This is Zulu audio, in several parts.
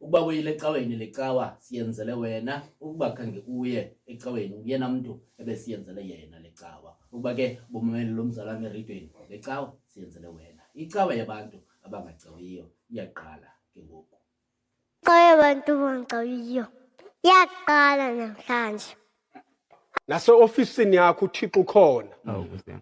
Ukuba uyile ecaweni lecawa siyenzele wena, ukuba khange uye ecaweni uyena muntu ebesiyenzele yena lecawa. Ukuba ke bomameli lomzalwane eRadweni lecawa siyenzele wena. Icawa yabantu abangacawiyo iyaqala ke ngoku. Icawa yabantu abangacawiyo iyaqala namhlanje. Nase-ofisini yakho uThixo ukhona.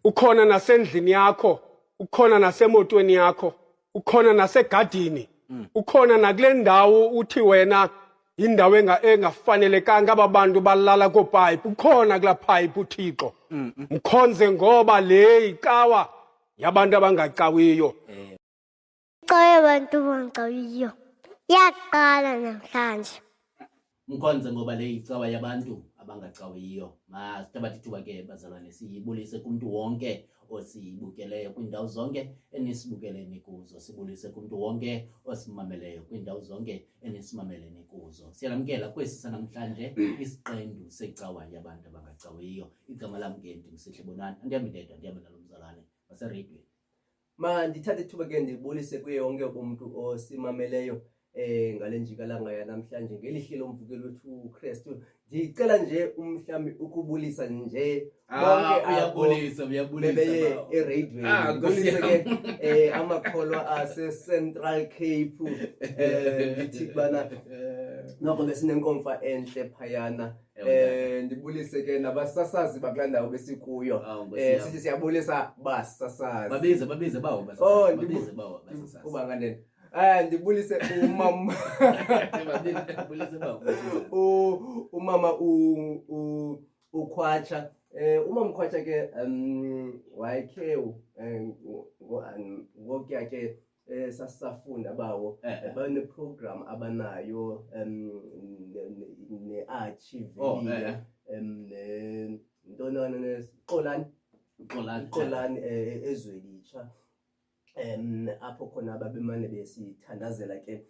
Ukhona nasendlini yakho, ukhona nasemotweni yakho, ukhona nasegadini. Ukhona nakule ndawo uthi wena indawo engafanelekanga ababantu balala kopipe. Ukhona kula pipe uThixo. Mkhonze ngoba le icawa yabantu abangacawiyo. Icawa yabantu abangacawiyo iyaqala namhlanje. Mkhonze ngoba le icawa yabantu abangacawiyo. Masithabathe ithuba ke bazalwane siyibulise kumuntu wonke osibukeleyo kwiindawo zonke enisibukeleni kuzo. Sibulise kumuntu wonke osimameleyo kwiindawo zonke enisimameleni kuzo. Siyalamkela kwesi sanamhlanje isiqendu secawa yabantu abangacawiyo. Igama lam ke ndimsihle Bonani. Andiyambi ndedwa, ndihamba nalo mzalwane waseRadweni. Ndithathe ithuba ke ndibulise kuye wonke umuntu osimameleyo ngale njikalanga yanamhlanje ngelihle lomvukelo wethu uKristu. Ndicela nje umhlambi ukubulisa nje Uyabulisa eRadweni. Ngibulise ke amakholwa ase-Central Cape. Ndithi bana noko besinenkomfa enhle phayana. Ndibulise ke nabasasazi bakulaa ndawo besikuyo. Sithi siyabulisa basasazi. Babize bawo basasazi. Babize bawo basasazi. Kuba ngandeni. Ndibulise umama. Babize bawo. Umama uKhwatsha. Umama uKhwatsha ke wayekhe ngokuya ke sasafunda bawo bane program abanayo ne-archive ntona neXolani ezwelitsha apho khona babemane besithandazela ke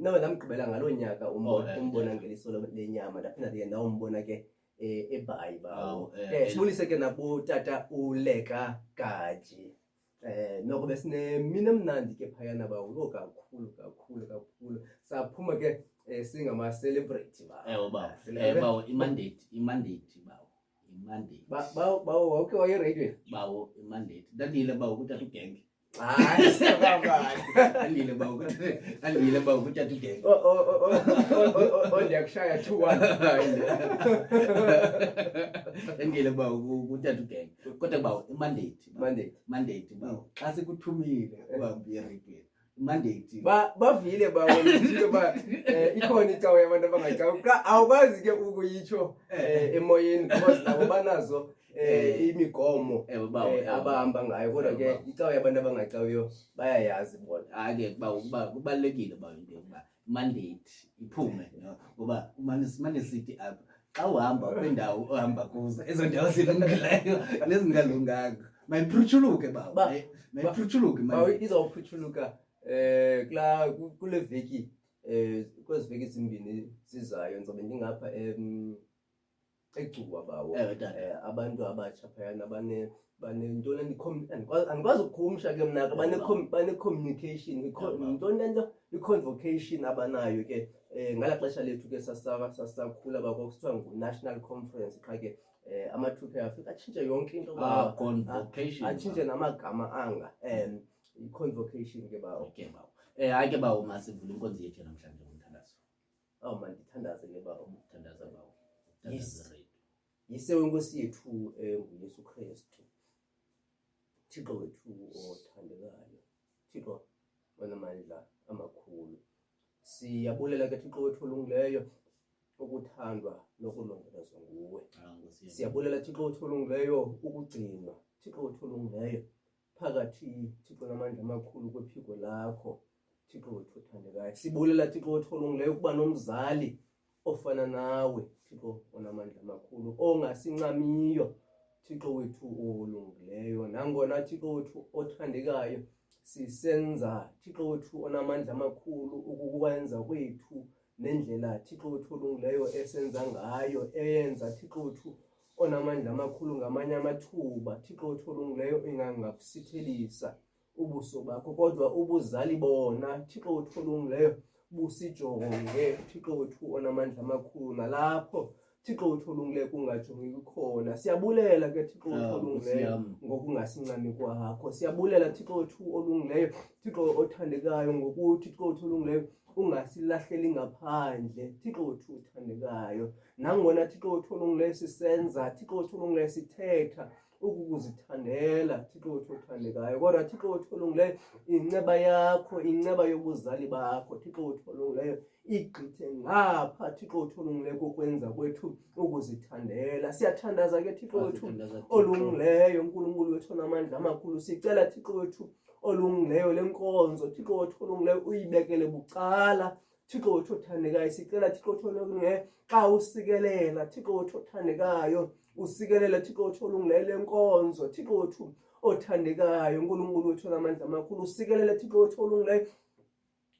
nawe ndamgqibela ngaloo nyaka umbona ngeliso lenyama ndaphinda ke ndawombona ke eBhayi bawo. Sibulise ke nabo tata uLeka Gaji. Noko besinemini emnandi ke phayana bawo kakhulu. Saphuma ke singama-celebrate bawo. Bawo imandate bawo. Bawo wawuke wayeRadweni? Bawo imandate. Ndandile bawo kutata uGenge. Hayi sikabani. Andile bawo kutata uGenge. Ndiyakushaya 2-1. Andile bawo kutata uGenge. Kodwa bawo imandate bawo. Xa sikuthumile uhambe eRadweni. Mandate bavile bawo nje ba ikhona icawa yabantu abangacawi. Awukwazi ke ukuyitsho emoyeni because nabo banazo imigomo abahamba ngayo. Kodwa ke icawa yabantu abangacawiyo bayayazi bona. Ake bawo kubalekile bawo into yokuba mandate iphume ngoba umane sithi apha xa uhamba kwindawo ohamba kuzo ezo ndawo zilungileyo nezingalunganga mayiphruthuluke bawo. Mayiphruthuluke manje. Izawuphruthuluka kule veki kwezi veki zimbini sizayo ngizobe ndingapha eGcuwa bawo. Abantu abatsha phayana banentoni andikwazi ukukhumsha ke mna bane communication i-convocation abanayo ke ngala xesha lethu ke sasakhula bakuthiwa ngu-national conference. Qha ke amathuba afika atshintshe yonke into convocation atshintshe namagama anga i-convocation ke bawo. Okay bawo. Ake bawo masivule inkonzo yethu namhlanje ngomthandazo. Mandithandaze ke bawo. Thandaza bawo. Yise wenkosi yethu nguYesu Kristu. Thixo wethu othandekayo. Thixo onamandla amakhulu. Siyabulela ke Thixo wethu olungileyo ukuthandwa nokulondolozwa nguwe. Siyabulela Thixo wethu olungileyo ukugcinwa. Thixo wethu olungileyo phakathi Thixo namandla amakhulu kwephiko lakho. Thixo wethu othandekayo. Sibulela Thixo wethu olungileyo ukuba nomzali ofana nawe. Thixo onamandla amakhulu ongasincamiyo. Thixo wethu olungileyo nangona Thixo wethu othandekayo sisenza Thixo wethu onamandla amakhulu ukukwenza kwethu nendlela Thixo wethu olungileyo esenza ngayo eyenza Thixo wethu onamandla amakhulu ngamanye amathuba Thixo wethu olungileyo ingangakusithelisa ubuso bakho kodwa ubuzali bona Thixo wethu olungileyo busijonge Thixo wethu onamandla amakhulu nalapho Thixo wethu olungileyo kungajongeki khona. Siyabulela ke Thixo wethu olungileyo ngokungasincami kwakho. Siyabulela Thixo wethu olungileyo, Thixo othandekayo ngokuthi Thixo wethu olungileyo ungasilahleli ngaphandle. Thixo wethu uthandekayo, nangona Thixo wethu olungileyo sisenza, Thixo wethu olungileyo sithetha ukukuzithandela, Thixo wethu othandekayo, kodwa Thixo wethu olungileyo inceba yakho, inceba yobuzali bakho Thixo wethu olungileyo igqithe ngapha Thixo wethu olungileyo kokwenza kwethu ukuzithandela. Siyathandaza ke Thixo wethu olungileyo, uNkulunkulu wethu onamandla amakhulu, sicela Thixo wethu olungileyo lenkonzo Thixo wethu olungileyo uyibekele bucala Thixo wethu othandekayo. Sicela Thixo wethu olungileyo xa usikelela Thixo wethu othandekayo, usikelela Thixo wethu olungileyo lenkonzo Thixo wethu othandekayo, uNkulunkulu wethu onamandla amakhulu, usikelele Thixo wethu olungileyo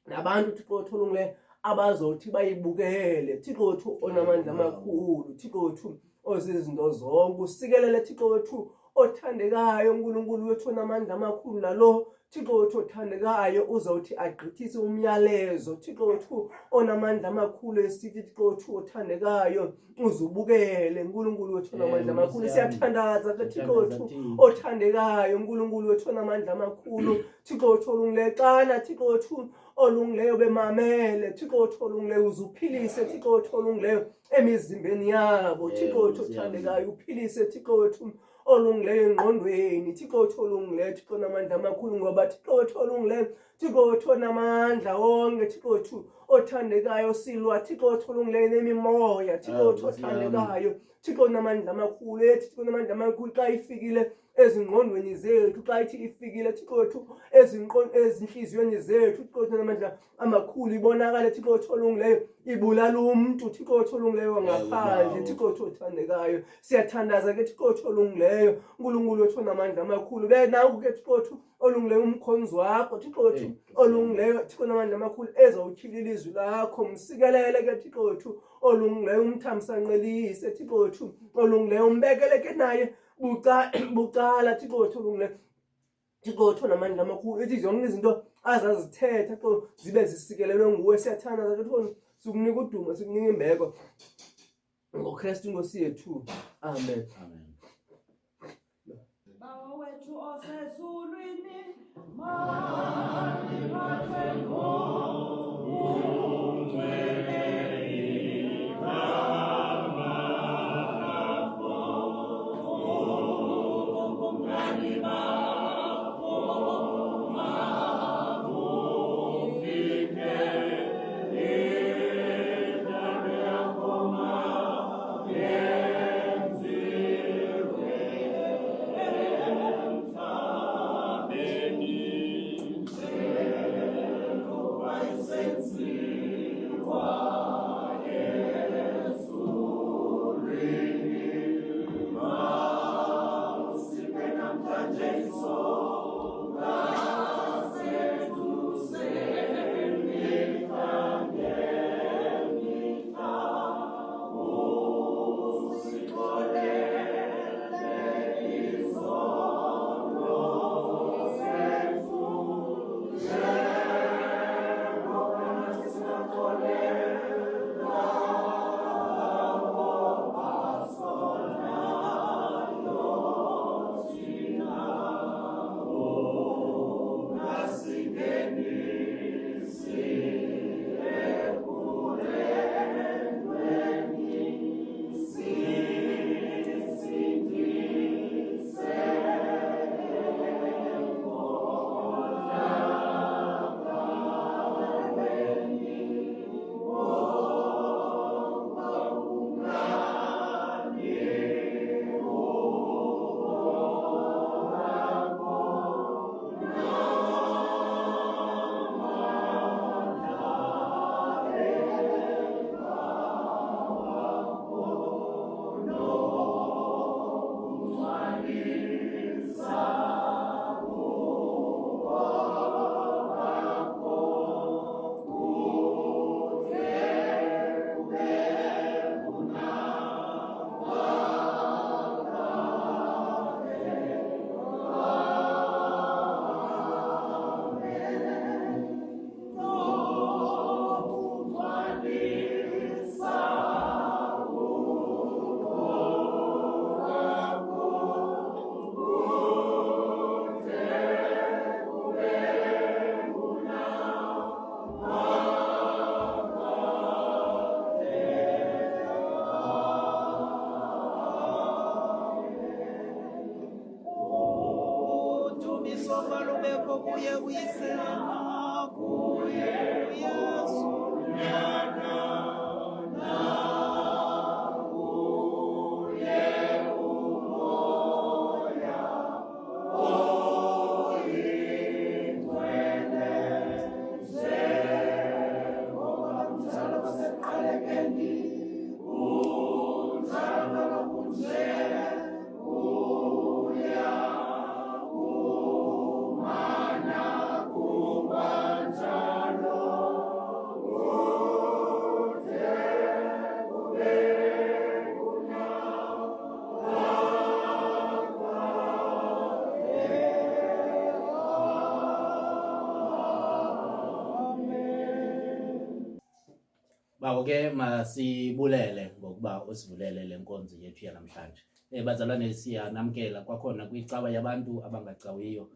nabantu Thixo wethu olungileyo abazothi bayibukele Thixo wethu onamandla amakhulu, Thixo wethu ozizinto zonke, usikelele Thixo wethu othandekayo, uNkulunkulu wethu onamandla amakhulu, nalo Thixo wethu othandekayo uzawuthi agqithise umyalezo Thixo wethu onamandla amakhulu esithi Thixo wethu othandekayo uzubukele, uNkulunkulu wethu onamandla amakhulu. Siyathandaza ke Thixo wethu othandekayo, uNkulunkulu wethu onamandla amakhulu, Thixo wethu olungileyo, xana Thixo wethu olungileyo bemamele Thixo wethu olungileyo uzuphilise Thixo wethu olungileyo emizimbeni yabo Thixo wethu othandekayo, uphilise Thixo wethu olungileyo engqondweni Thixo wethu olungileyo, Thixo onamandla amakhulu, ngoba Thixo wethu olungileyo, Thixo wethu onamandla wonke, Thixo wethu othandekayo, silwa Thixo wethu olungileyo nemimoya Thixo wethu othandekayo, Thixo onamandla amakhulu, Thixo onamandla amakhulu, xa ifikile ezingqondweni zethu, xa ithi ifikile Thixo wethu ezinhliziyweni zethu Thixo wethu onamandla amakhulu, ibonakale Thixo wethu olungileyo ibulala umuntu Thixo wethu olungileyo wangaphandle Thixo wethu othandekayo. Siyathandaza ke Thixo wethu olungileyo, uNkulunkulu wethu onamandla amakhulu, nanku ke Thixo wethu olungileyo umkhonzi wakho Thixo wethu olungileyo, Thixo onamandla amakhulu ezawutyhila ilizwi lakho, msikelele ke Thixo wethu olungileyo, umthamsanqelise Thixo wethu olungileyo, umbekele ke naye bucala Thixo wethu olungileyo, Thixo wethu onamandla amakhulu, ethi zonke izinto azazithetha Thixo zibe zisikelelwe nguwe. Siyathandaza ke Thixo, sikunika udumo, sikunika imbeko ngoKristu Inkosi yethu, amen. Amen. Baba wethu osezulwini, mandiphathe Bawo ke masibulele ngokuba usivulele lenkonzo yethu yanamhlanje. Bazalwane siyanamkela kwakhona kwicawa yabantu abangacawiyo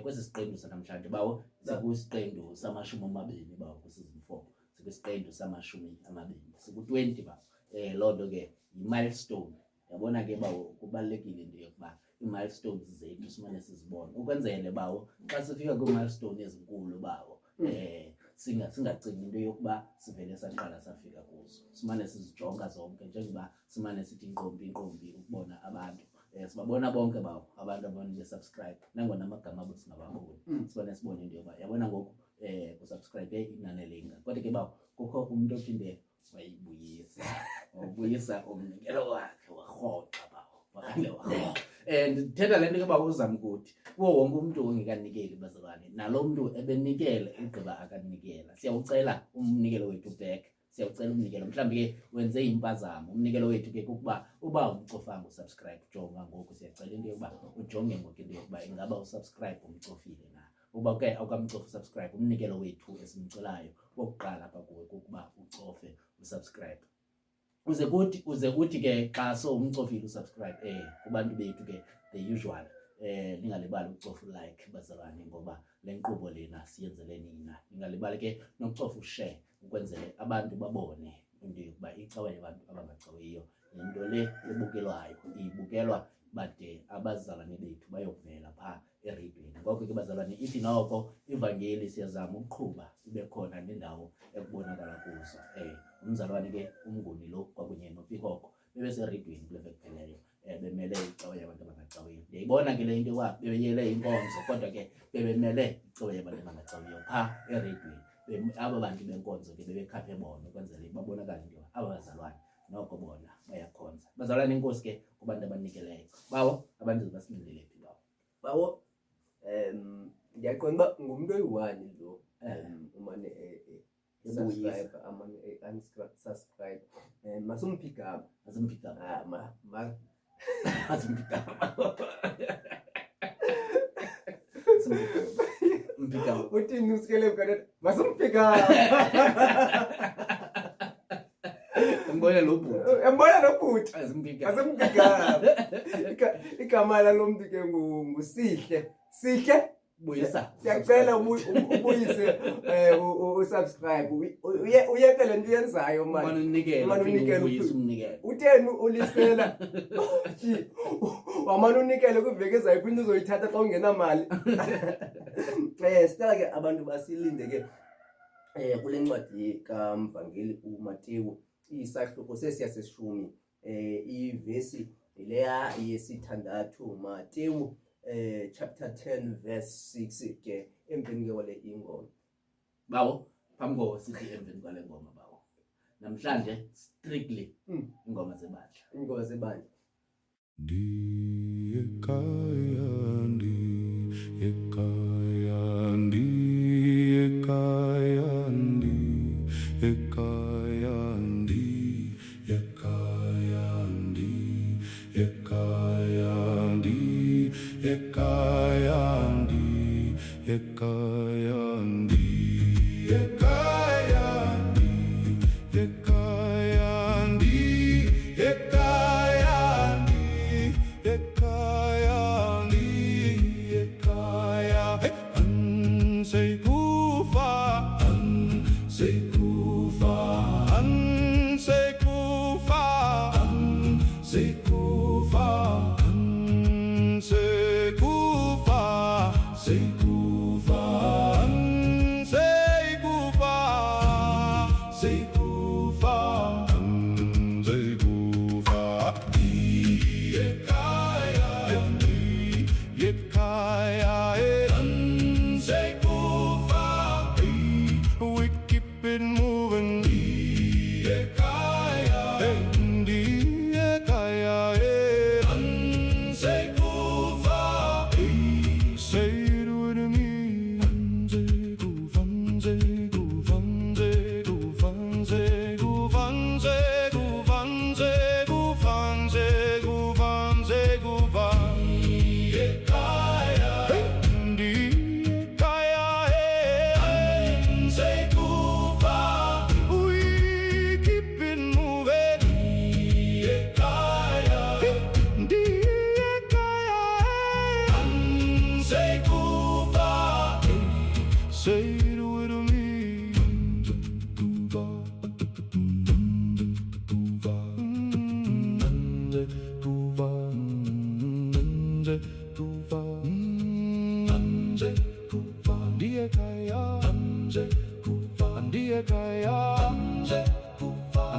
kwesi siqendu sanamhlanje bawo sikusiqendu samashumi amabini bawo kusizini 4 sikusiqendu samashumi amabini siku-20 bawo lonto ke i-milestone yabona ke bawo kubalekile into yokuba i-milestones zethu simane sizibona ukwenzele bawo xa sifika kwi-milestone ezinkulu bawo singacingi into yokuba sivele saqala safika kuzo simane sizijonga zonke njengoba simane sithi inqombi ukubona abantu sibabona bonke bawo abantu abanye besubscribe nangona amagama abo singababoni sibone sibone into yokuba yabona ngoku kusubscribe inani elinga kodwa ke bawo kukho umuntu ophinde wayibuyisa umnikelo wakhe warhoxa bawo wakale warhoxa ndithetha le nto ke bawo uzamkuthi kuwo wonke umuntu ongekanikeli bazalwane nalo mntu ebenikele ugqiba akanikela siyawucela umnikelo wethu back siyawucela umnikelo mhlawumbi ke wenze impazamo umnikelo wethu ke kukuba uba umcofanga usubscribe jonga ngoku siyacela into yokuba ujonge ngoku into yokuba ingaba usubscribe umcofile na uba ke awukamcofa usubscribe umnikelo wethu esimcelayo wokuqala apha kuwe kukuba ucofe usubscribe uze kuthi ke xa umcofile usubscribe kubantu bethu ke the usual ningalibali ukucofa like bazalwane ngoba le nkqubo lena siyenzele nina ningalibali ke nokucofa ushare ukwenzele abantu babone into yokuba icawa yabantu abangacawiyo into le ebukelwayo ibukelwa bade abazalwane bethu bayokuvela pha eradweni ngoko ke bazalwane ithi noko ivangeli siyazama ukuqhuba ibe khona nendawo ekubonakala kuzo umzalwane ke umnguni lo kwakunye noPikoko bebeseradweni kule veki pheleyo bemele icawa yabantu abangacawiyo ndiyayibona ke le into yokuba bebeyele inkonzo kodwa ke bebemele icawa yabantu abangacawiyo pha eradweni aba bantu benkonzo ke bebekhaphe bona ukwenzela babonakala into aba bazalwane noko bona bayakhonza bazalwane inkosi ke kubantu abanikeleyo bawo abantu basilindele phi bawo ngiyaqonda uba ngumuntu oyi-1 lo umane subscribe amane unsubscribe masumphigama uthini usikele mkanetha masumphigama Mbona lo bhuti asimphigama igama lalo muntu ke ngusihle buyisa siyacela ubuyise usubscribe uyeke le nto yenzayo manje utheni ulisela wamane unikele kwiveki ezayo phinde uzoyithatha xa ungenamali sicela ke abantu basilinde ke kule ncwadi kamvangeli uMatewu isahluko sesiyaseshumi ivesi leya yesithandathu Matewu chapter 10 verse 6 ke emveni ke wale ingoma bawo phambi ko sithi emveni kwale ngoma bawo namhlanje strictly ingoma zebandla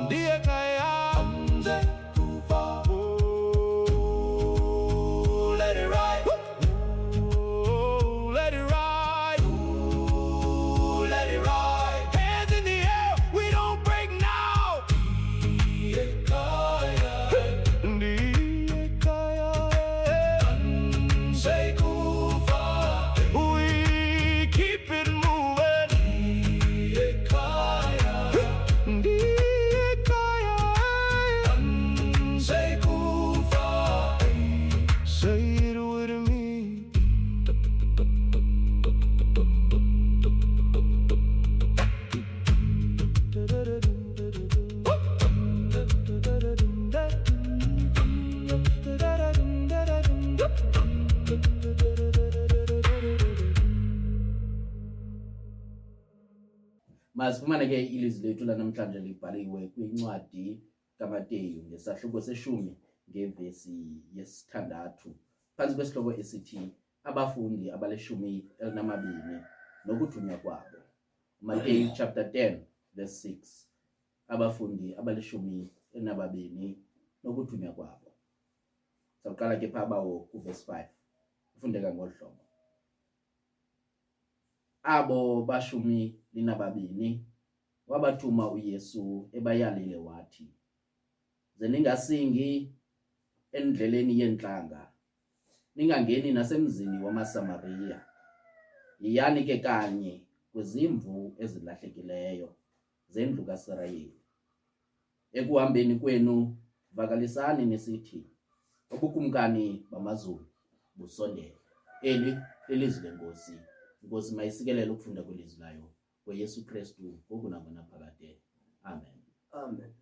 ndiye kaya Ooh, let it ride. Ooh, let it ride. Ooh, let it ride. Hands in the air, we don't break now. Ndiye kaya Ansekufa. We keep it moving. Ndiye kaya Ansekufa. Say it with me. Masifumane ke ilizwi lethu lanamhlanje libhaliwe kwincwadi kaMateyu ngesahluko seshumi ngevesi yesithandathu phansi kwesihloko esithi abafundi abaleshumi elinamabini nokuthunywa kwabo. Mateyu chapter 10 verse 6. Abafundi abaleshumi elinamabini nokuthunywa kwabo. Sawuqala ke phabawo ku verse 5. Ufundeka ngolu hlobo. Abo bashumi linababini wabathuma uYesu ebayalile wathi, "Zeningasingi endleleni yenhlanga, ningangeni nasemzini wamaSamariya. Yiyani ke kanye kwezimvu ezilahlekileyo zendlu kaSirayeli. Ekuhambeni kwenu vakalisani nisithi, ubukumkani bamazulu busondele." Eli lilizwi lenkosi. Inkosi mayisikelele ukufunda kwelizwi layo ngoYesu Kristu ngoku naphakade. Amen. Amen.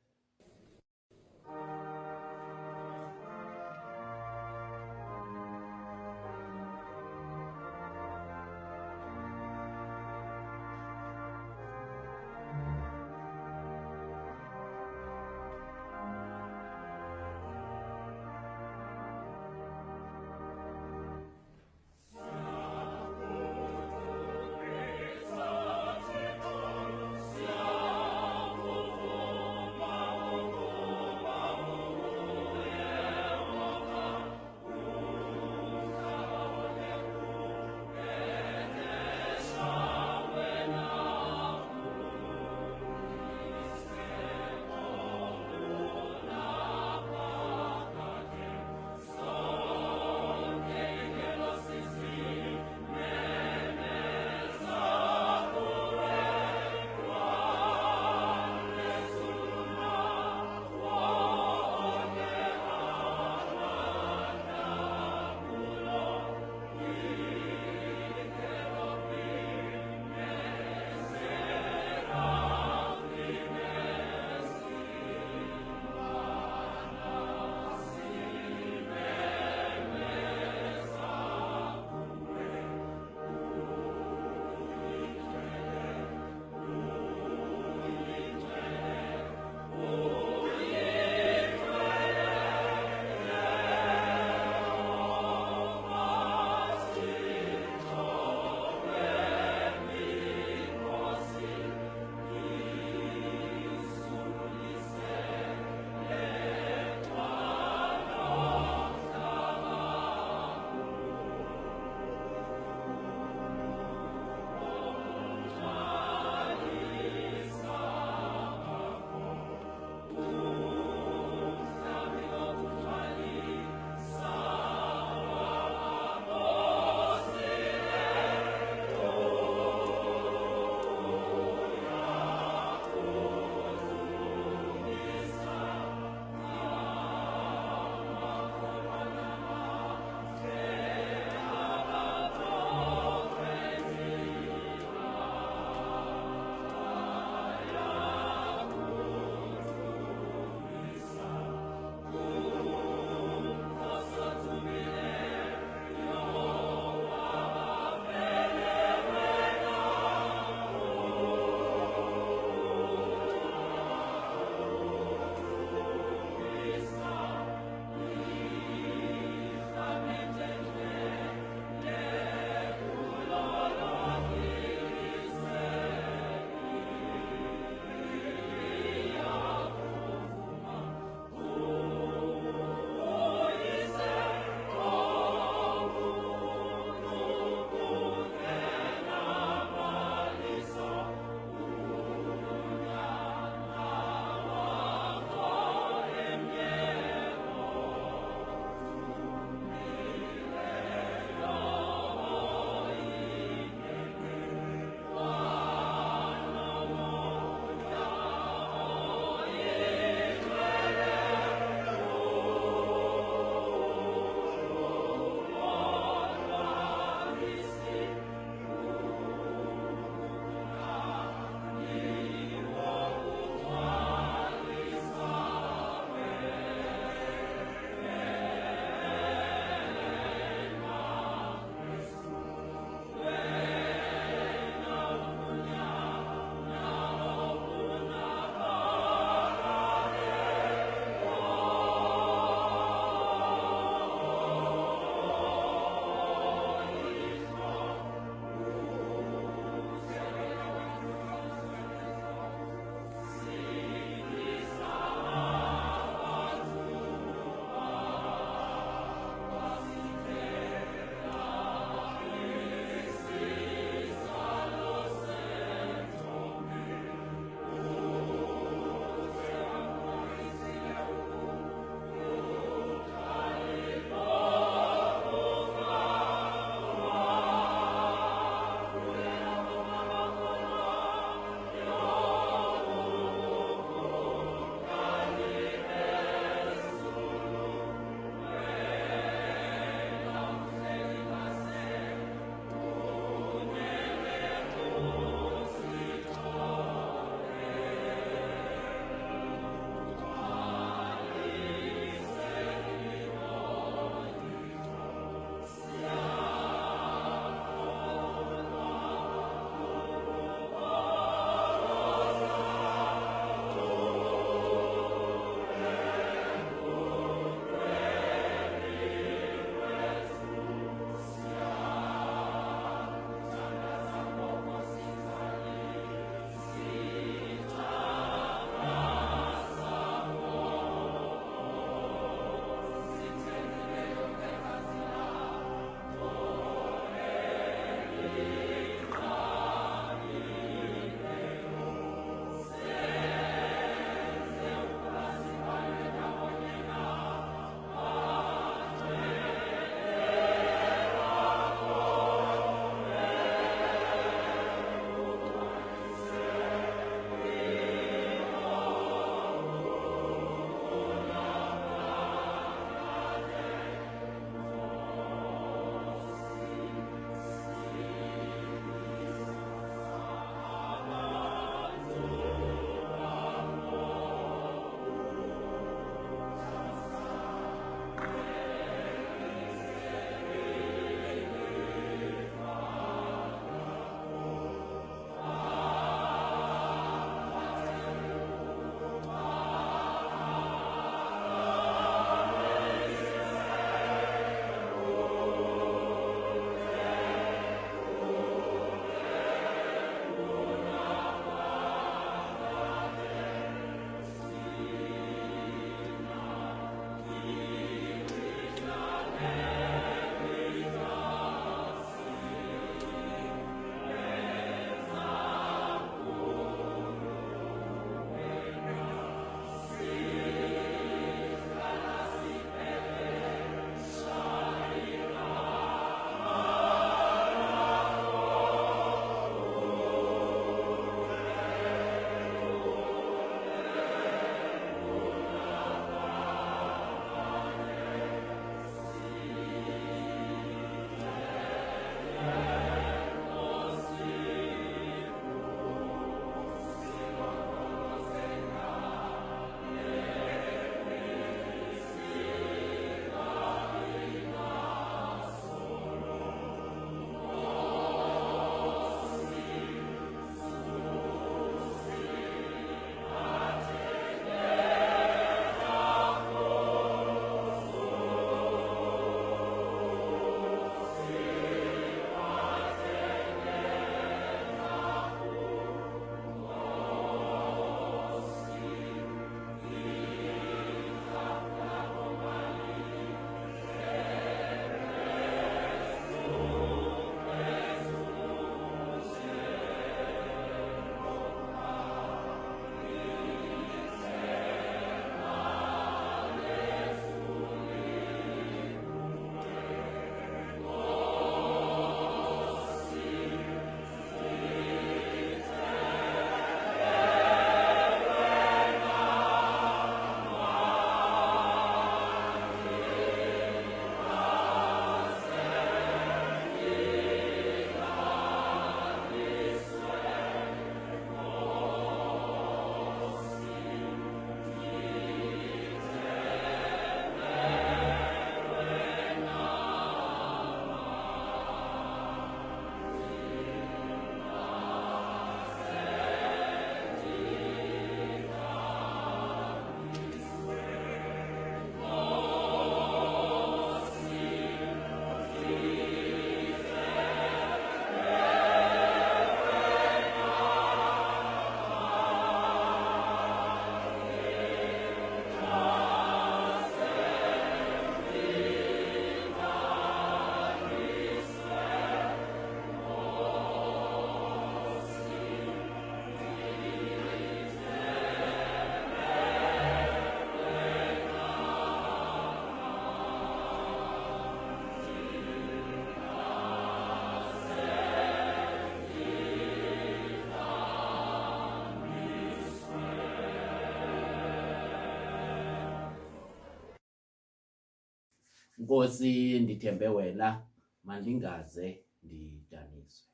Nkosi ndithembe wena mandingaze ndidaniswe.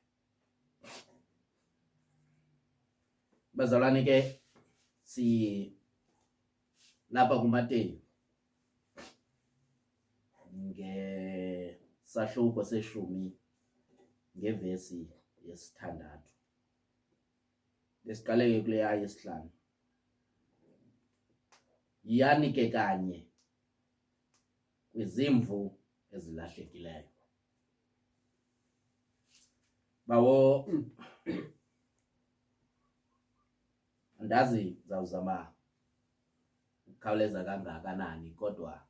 Bazalwane ke lapha kuMateyu ngesahluko seshumi ngevesi yesithandathu. Lesiqaleke kule ayesihlanu. Yani ke kanye kwizimvu ezilahlekileyo. Bawo andazi zawuzama ukukhawuleza kangakanani kodwa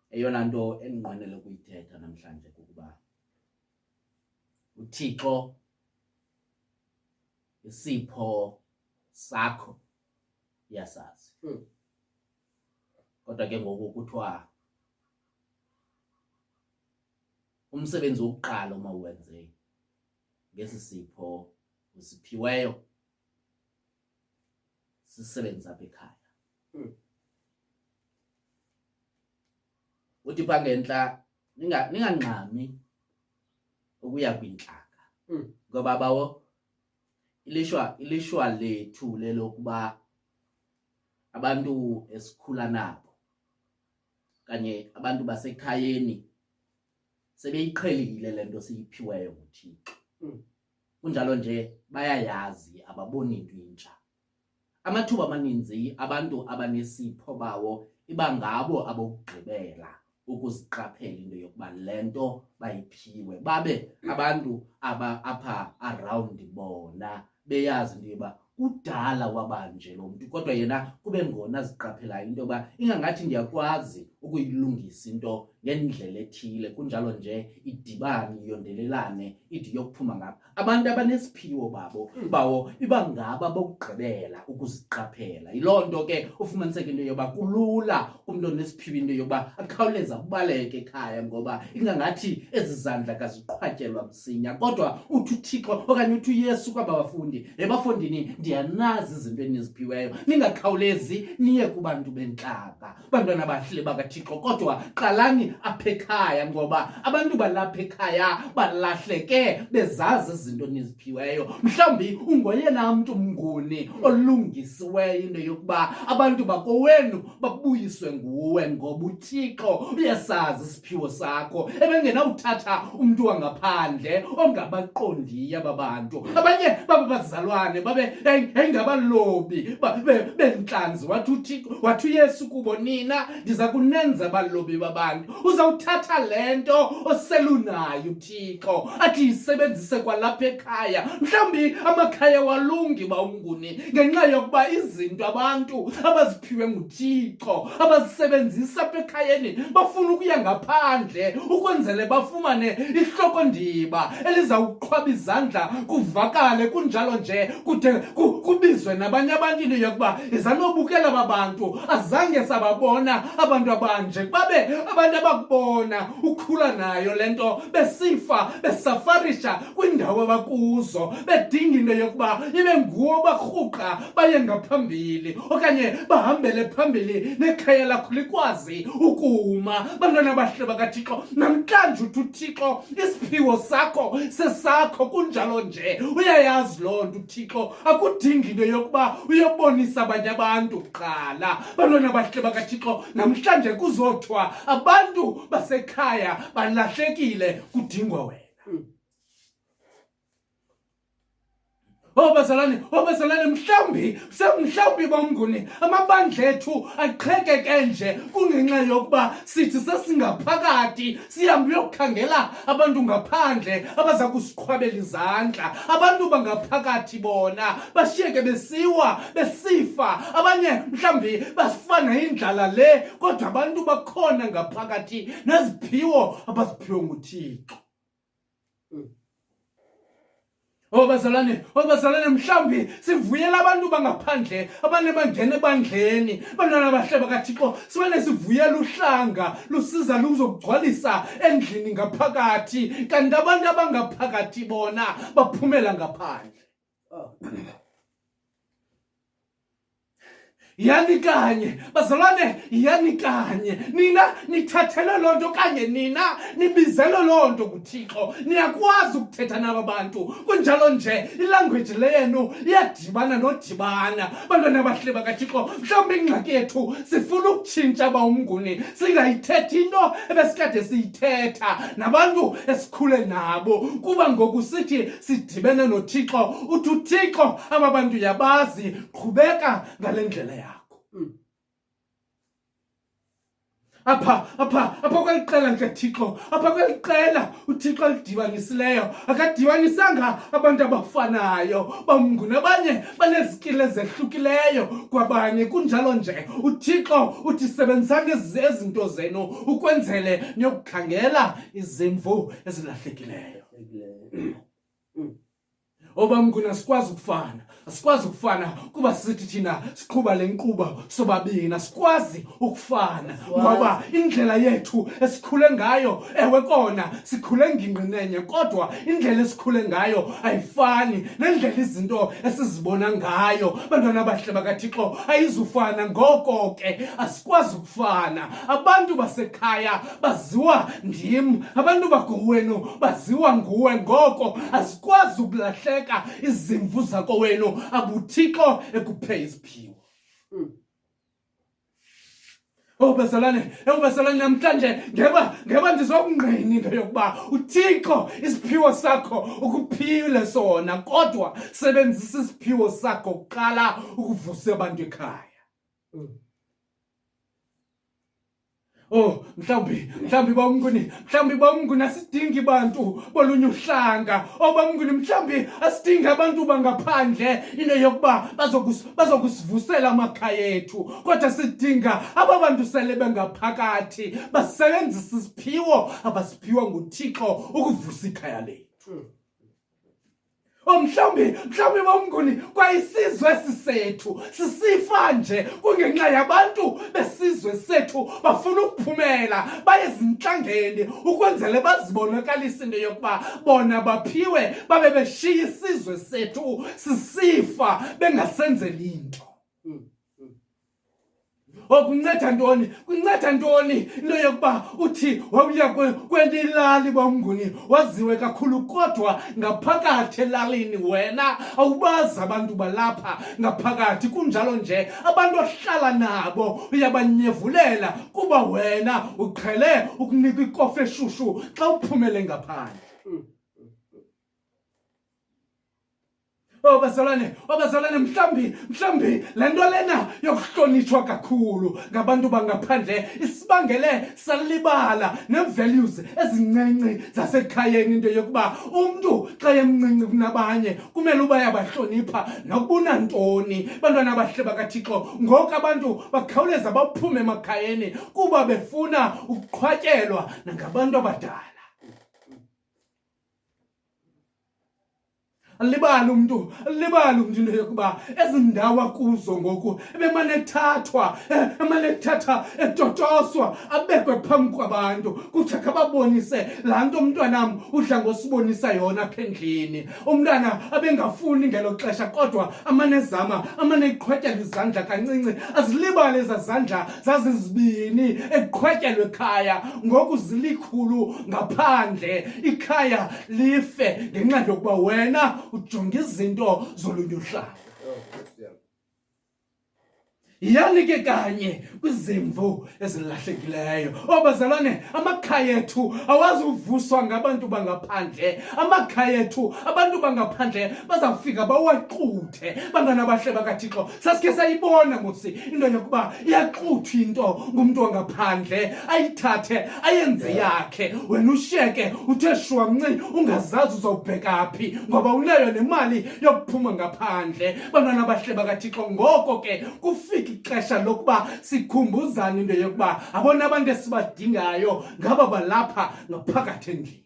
eyona nto endinqwenele ukuyithetha namhlanje kukuba uThixo isipho sakho yasazi. Kodwa ke ngoku kuthiwa umsebenzi wokuqala uma uwenze ngesi sipho usiphiweyo sisebenza apha ekhaya. Uthi pha ngentla ninganqami ukuya kwintlanga ngoba bawo ilishwa lethu lelokuba abantu esikhula nabo kanye abantu basekhayeni sebeyiqhelile lento siyiphiweyo nguThixo. Kunjalo nje bayayazi ababoni into intsha. Amathuba amaninzi abantu abanesipho bawo iba ngabo abokugqibela ukuziqaphela into yokuba lento bayiphiwe, babe abantu apha around bona beyazi into yoba kudala wabanje lo mntu kodwa yena kube ngona ziqaphelayo into yoba ingangathi ndiyakwazi ukuyilungisa into ngendlela ethile. Kunjalo nje idibane iyondelelane ide yokuphuma ngapha. Abantu abanesiphiwo bawo iba ngaba bokugqibela ukuziqaphela. Yiloo nto ke ufumaniseke into yoba kulula umntu onesiphiwo into yoba akhawuleza ubaleke ekhaya ngoba ingangathi ezi zandla kaziqhwatyelwa msinya. Kodwa uthi uThixo okanye uthi uYesu kwaba bafundi, ebafundini ndiyanazi izinto eniziphiweyo, ningakhawulezi niye kubantu bentlanga, bantwana bahle bakaThixo, kodwa qalani apha ekhaya ngoba abantu balapha ekhaya balahleke bezazi izinto niziphiweyo. Mhlawumbi ungoyena mntu mnguni olungisiweyo into yokuba abantu bakowenu babuyiswe nguwe ngoba uThixo uyasazi isiphiwo sakho ebengenawuthatha umntu wangaphandle ongabaqondiyo aba bantu. Abanye babazalwane babe engabalobi bentlanzi. Wathi uYesu kubo, nina ndiza kunenza abalobi babantu. Uzawuthatha lento oselunayo uThixo athi yisebenzise kwalapha ekhaya. Mhlawumbi amakhaya walungi bawunguni ngenxa yokuba izinto abantu abaziphiwe nguThixo abazisebenzisa apha ekhayeni bafuna ukuya ngaphandle ukwenzele bafumane ihlokondiba elizawuqhwaba izandla kuvakale. Kunjalo nje kude kubizwe nabanye abantu into yokuba izanobukela babantu azange sababona abantu abanje, babe abantu abakubona ukhula nayo lento besifa besafarisha kwindawo abakuzo bedinga into yokuba ibe nguwo barhuqa baye ngaphambili okanye bahambele phambili nekhaya lakho likwazi ukuma. Bantwana bahle bakaThixo, namhlanje uthi uThixo isiphiwo sakho sesakho. Kunjalo nje uyayazi loo nto uThixo, akudingi into yokuba uyobonisa abanye abantu qala. Bantwana bahle bakaThixo, namhlanje kuzothiwa abantu basekhaya balahlekile, kudingwa wena. Bazalwane, mhlawumbi bamnguni amabandla ethu aqhekeke nje kungenxa yokuba sithi sesingaphakathi sihambe uyokukhangela abantu ngaphandle abaza kusiqhwabela izandla. Abantu bangaphakathi bona bashiyeke besifa. Abanye mhlawumbi basifana indlala le, kodwa abantu bakhona ngaphakathi neziphiwo abaziphiwe nguThixo. Bazalwane, mhlawumbi sivuyela abantu bangaphandle abane bangene ebandleni. Bantwana bahle bakaThixo, simane sivuyela uhlanga lusiza luzokugcwalisa endlini ngaphakathi, kanti abantu abangaphakathi bona baphumela ngaphandle. yani kanye bazalwane, yani kanye nina nithathele lonto kanye nina nibizele lonto kuThixo. Niyakwazi ukuthetha naba bantu kunjalo nje ilanguage lenu iyadibana nodibana. Bantwana abahle bakaThixo, mhlawumbe ingxaki yethu sifuna ukutshintsha bawumnguni, singayithethi into ebesikade siyithetha nabantu esikhule nabo, kuba ngoku sithi sidibene noThixo. Uthi uThixo aba bantu yabazi, qhubeka ngale ndlela yakho. Apha kweliqela likaThixo, apha kweliqela uThixo alidibanisileyo akadibanisanga abantu abafanayo bamnguni. Abanye banezikile ezehlukileyo kwabanye, kunjalo nje uThixo uthi sebenzisani ezinto zenu ukwenzele niyokukhangela izimvu ezilahlekileyo. Obamnguni asikwazi ukufana kuba sithi thina siqhuba le nkqubo sobabini. Asikwazi ukufana ngoba indlela yethu esikhule ngayo, ewe kona sikhule ngingqinenye, kodwa indlela esikhule ngayo ayifani nendlela izinto esizibona ngayo. Bantwana abahle bakaThixo, ayizufana. Ngoko ke asikwazi ukufana. Abantu basekhaya baziwa ndim, abantu bakowenu baziwa nguwe. Ngoko asikwazi ukulahleka izimvu zakowenu abuThixo ekuphe iziphiwo. Bazalwane namhlanje ngeba ndizokungqina into yokuba uThixo isiphiwo sakho ukuphile sona, kodwa sebenzisa isiphiwo sakho kuqala ukuvusa abantu ekhaya. Mhlawumbi bamnguni asidingi bantu bolunye uhlanga. Bamnguni mhlawumbi asidingi abantu bangaphandle into yokuba bazokusivusela amakhaya ethu, kodwa sidinga aba bantu sele bengaphakathi basebenzisa isiphiwo abasiphiwa nguThixo ukuvusa ikhaya lethu. Mhlawumbi bamnguni kwayisizwe esisethu sisifa nje kungenxa yabantu besizwe sethu bafuna ukuphumela baye ezinhlangeni ukwenzele bazibonakalise into yokuba bona baphiwe babe beshiya isizwe sethu sisifa bengasenzeli into. Kunceda ntoni into yokuba uthi wawuya kwenye ilali bamnguni waziwe kakhulu, kodwa ngaphakathi elalini wena awubazi abantu balapha ngaphakathi. Kunjalo nje abantu ohlala nabo uyabanyevulela kuba wena uqhele ukunika ikofu eshushu xa uphumele ngaphandle. Bazalwane mhlawumbi le nto lena yokuhlonitshwa kakhulu ngabantu bangaphandle isibangele salibala ne-values ezincinci zasekhayeni, into yokuba umntu xa emncinci kunabanye kumele uba yabahlonipha nokuba ntoni. Bantwana abahle bakaThixo, ngoku abantu bakhawuleza baphume emakhayeni kuba befuna ukuqhwatyelwa nangabantu abadala. Alibali umntu into yokuba ezi ndawo kuzo ngoku emane ethathwa etotoswa abekwe phambi kwabantu kuthi akababonise laa nto umntwanam udla ngosibonisa yona apha endlini. Umntwana abengafuni ngelo xesha, kodwa amane eqhwatyelwa izandla kancinci, azilibale ezaa zandla zazizibini eqhwatyelwa ekhaya. Ngoku zilikhulu ngaphandle, ikhaya life ngenxa yokuba wena ujonga izinto zolunye uhlanga. Yani ke kanye kwizimvu ezilahlekileyo. Bazalwane, amakhaya ethu awazi uvuswa ngabantu bangaphandle. Amakhaya ethu abantu bangaphandle bazawufika bawaxuthe. Bantwana abahle bakaThixo, sasikhe sayibona musi into yokuba iyaxuthwa into ngumntu wangaphandle, ayithathe ayenze yakhe, wena ushiyeke uthe shwamnci ungazazi uzawubheka phi ngoba unayo nemali yokuphuma ngaphandle. Bantwana abahle bakaThixo, ngoko ke kufika ixesha lokuba sikhumbuzane into yokuba abona abantu esibadingayo ngaba balapha ngaphakathi endlini.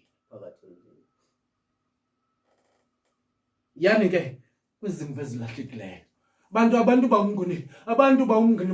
Yani ke kwizimvu ezilahlekileyo abantu bawumnguni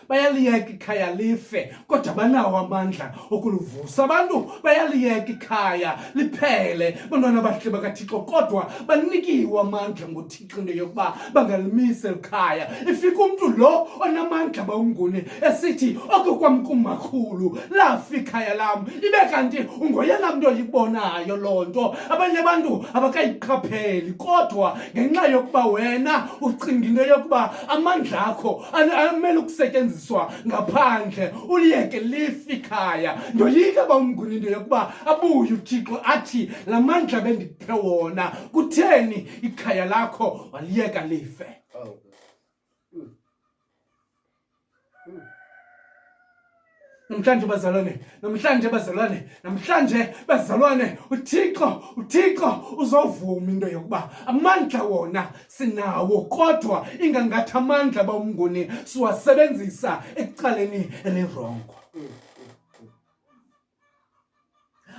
bayaliyeka ikhaya life kodwa banawo amandla okuluvusa. Abantu bayaliyeka ikhaya liphele bantwana bahle bakaThixo kodwa banikiwe amandla nguThixo into yokuba bangalimise likhaya. Ifika umuntu lo onamandla bawumnguni esithi okukwamkumakhulu lafa ikhaya lam, ibe kanti ungoyena muntu oyibonayo loo nto. Abanye abantu abakayiqapheli kodwa ngenxa yokuba wena ucinga into yokuba amandla akho amele ukusetyenziswa ngaphandle, uliyeke life ikhaya. Ndoyika bawumnguni into yokuba abuye uThixo athi la mandla bendiphe wona, kutheni ikhaya lakho waliyeka life? Namhlanje bazalwane, uThixo uzovuma into yokuba amandla wona sinawo kodwa ingangathi amandla bawumnguni siwasebenzisa ekucaleni elirongo.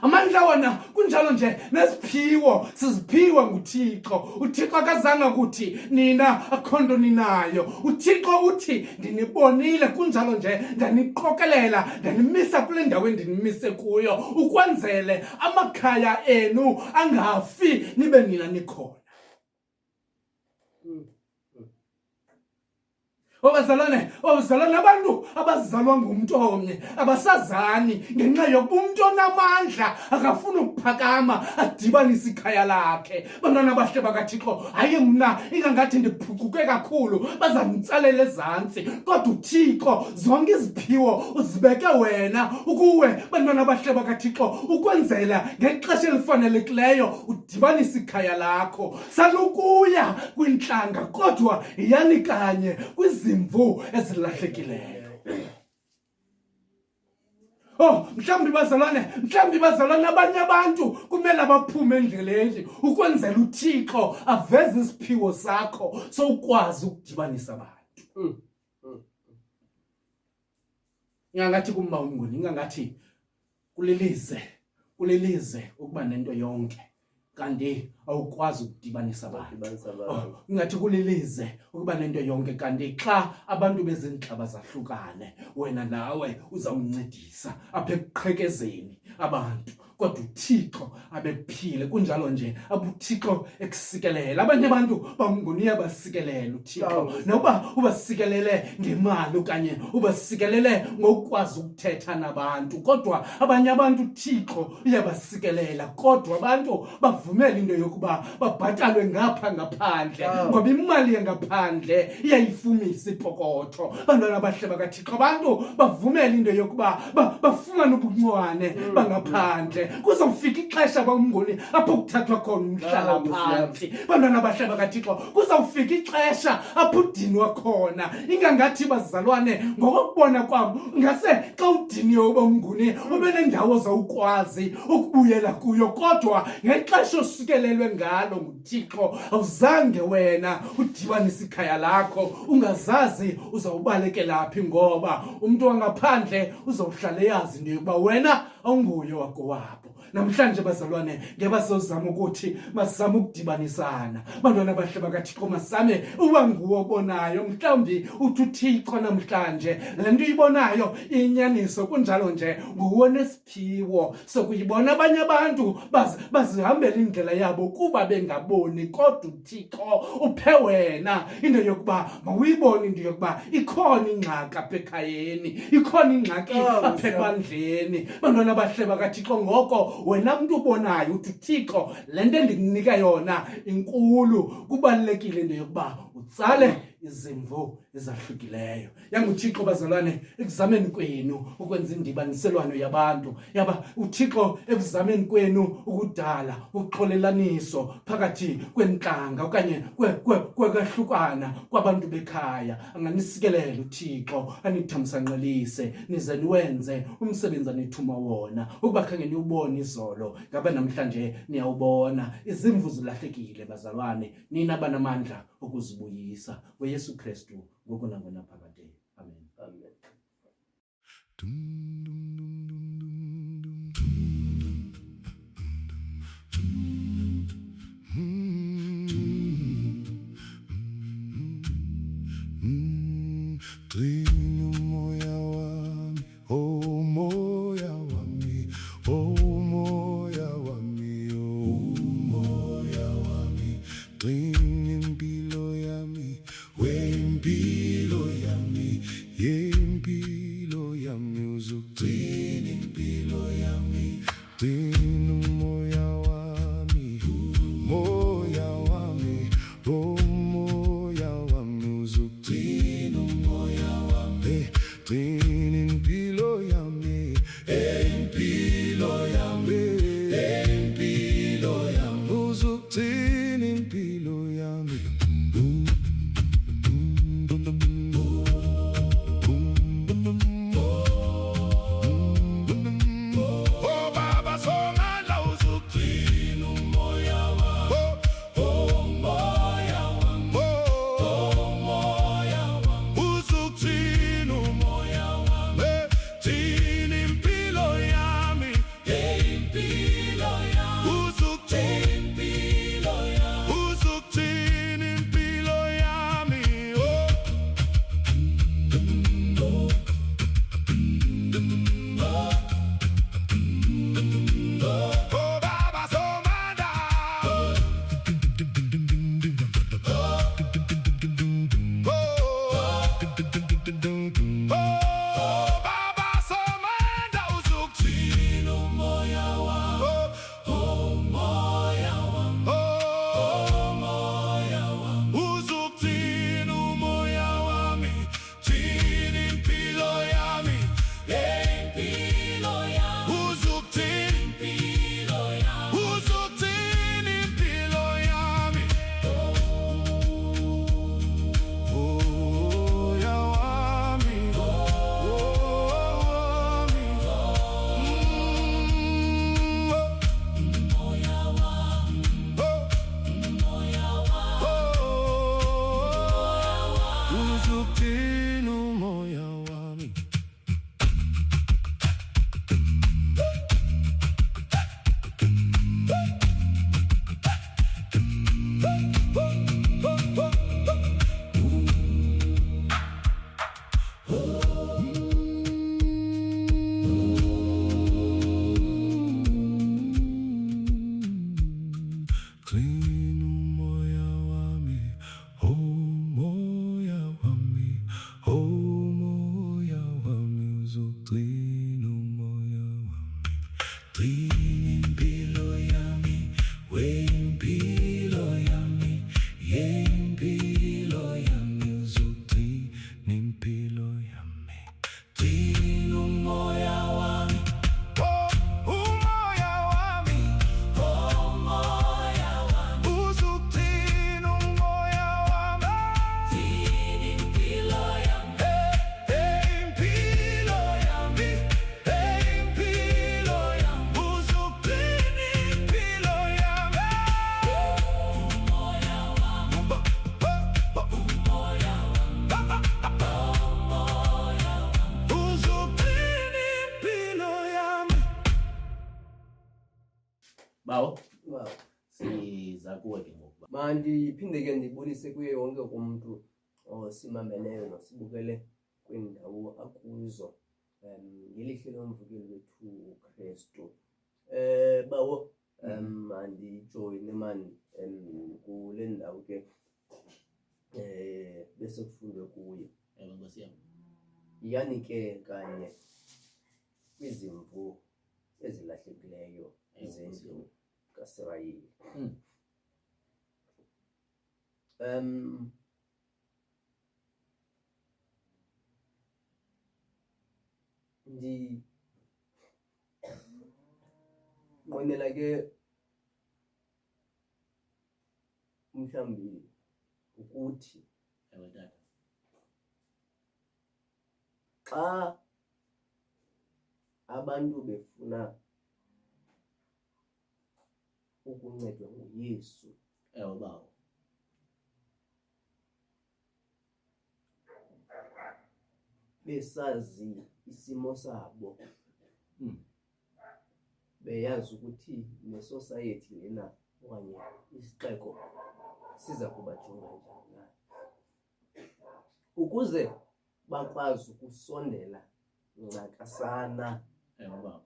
Amandla wona kunjalo nje nesiphiwo siziphiwa nguThixo. uThixo akazange ukuthi nina akho nto ninayo. uThixo uthi ndinibonile kunjalo nje ndaniqokelela ndanimisa kule ndawo endinimise kuyo ukwenzele amakhaya enu angafi nibe nina nikhona. Bazalwane, abantu abazalwa ngumuntu omnye abasazani ngenxa yokuba umuntu onamandla akafuna ukuphakama adibanise ikhaya lakhe. Bantwana bahle bakaThixo, hayi mna ingangathi ndiphucuke kakhulu bazamtsalela ezantsi kodwa uThixo zonke iziphiwo uzibeke wena ukuwe bantwana bahle bakaThixo ukwenzela ngexesha elifanelekileyo udibanise ikhaya lakho. Salukuya kwintlanga kodwa yani kanye kwizimvu ezilahlekileyo. Mhlawumbi bazalwane abanye abantu kumele abaphume endleleni ukwenzela uThixo aveze isiphiwo sakho so ukwazi ukudibanisa abantu. Ingangathi kumba umnguni, ingangathi kulilize ukuba nento yonke kanti awukwazi ukudibanisa abantu. Ingathi kulilize ukuba nento yonke kanti xa abantu bezinhlaba zahlukane wena nawe uzawuncedisa apha ekuqhekezeni abantu kodwa uThixo abephile. Kunjalo nje abuThixo ekusikelela. Abanye abantu bamnguni yabasikelela uThixo noba ubasikelele ngemali okanye ubasikelele ngokwazi ukuthetha nabantu kodwa abanye abantu uThixo uyabasikelela kodwa abantu bavumela into yokuba babhatalwe ngapha ngaphandle ngoba imali yangaphandle iyayifumisa ipokotho. Bantwana bahle bakaThixo, abantu bavumela into yokuba bafumane ubuncwane bangaphandle. Kuzawufika ixesha bawumnguni apho kuthathwa khona umhlala phansi. Bantwana bahle bakaThixo, kuzawufika ixesha apho udinwa khona. Ingangathi bazalwane ngokubona kwam ngase xa udiniwe bawumnguni ube nendawo zawukwazi ukubuyela kuyo kodwa ngexesha osikelelwe ngalo nguThixo awuzange wena udibanise ikhaya lakho ungazazi uzawubalekela phi ngoba umuntu wangaphandle uzawuhlala yazi into yokuba wena awunguye wakowabo. Namhlanje bazalwane ngebasozama ukuthi masizame ukudibanisana. Bantwana bahle bakaThixo masame uba nguwe obonayo. Mhlawumbi uthi uThixo namhlanje le nto uyibonayo inyaniso kunjalo nje nguwe nesiphiwo sokuyibona. Abanye abantu bazihambela indlela yabo kuba bengaboni kodwa uThixo uphe wena into yokuba mawuyibone into yokuba ikhona ingxaki apha ekhayeni, ikhona ingxaki apha ebandleni. Bantwana bahle bakaThixo ngoko wena mntu ubonayo uthi uThixo le nto endikunika yona inkulu. Kubalulekile into yokuba utsale izimvo ezahlukileyo. YanguThixo bazalwane ekuzameni kwenu ukwenza indibaniselwano yabantu uThixo ekuzameni kwenu ukudala uxolelaniso phakathi kwentlanga okanye kwehlukana kwabantu bekhaya. Anganisikelele uThixo anithamsanqelise nize niwenze umsebenzi anithuma wona ukuba khange niwubone izolo ngaba namhlanje niyawubona. Izimvu zilahlekile bazalwane, nina banamandla ukuzibuyisa ngoYesu Kristu ngoku nangonaphakade. Amen. Gcina umoya wami, oh moya wami, oh moya wami, oh moya wami. Gcina impilo yami, wempilo yami, yempilo yami. Uzugcina impilo yami, gcina umoya wami, moya wami, oh moya wami. Uzugcina umoya wami, gcina impilo yami, impilo yami, impilo yami. Uzugcina impilo yami. Oh Baba Somandla, uzugcina umoya wami, oh moya wami, oh moya wami. Uzugcina umoya wami, gcina impilo yami, impilo yami. Uzugcina impilo yami, uzugcina impilo yami, oh. Oh Baba Somandla, oh Baba Somandla, uzugcina umoya wami, oh moya wami, oh moya wami. Uzugcina umoya wami, gcina impilo yami, impilo yami. Uzugcina impilo yami, uzugcina impilo yami. Moya wami, uzugcina umoya wami. Gcina umoya wami, oh moya wami, oh moya wami. Uzugcina umoya wami, gcina impilo yami, wempilo yami, yempilo yami. Uzugcina impilo yami, gcina umoya wami, oh umoya wami, oh moya wami. Uzugcina umoya wami, gcina impilo yami, impilo yami, impilo yami. Uzugcina impilo yami, umoya wami, umoya wami, uzugcina impilo yami. Bawo, Wow. siza kuwe ke ngoku. Mandiphinde ke ndibulise kuye wonke umuntu osimameleyo nosibukele kwindawo akuzo ngelihle lomvukeli wethu uKristu. Bawo, mandijoyine mani kule ndawo ke bese kufundwe kuye. Ewe Nkosi yami. Yani ke kanye kwizimvu ezilahlekileyo zendlu kaSirayeli. Nqwenela ke mhlawumbi ukuthi Ewe tata. xa abantu befuna ukuncedwa nguYesu, Ewe bawo. besazi isimo sabo, beyazi ukuthi nesociety lena okanye isixeko siza kubajonga njani na, ukuze bakwazi ukusondela ncakasana Ewe baba.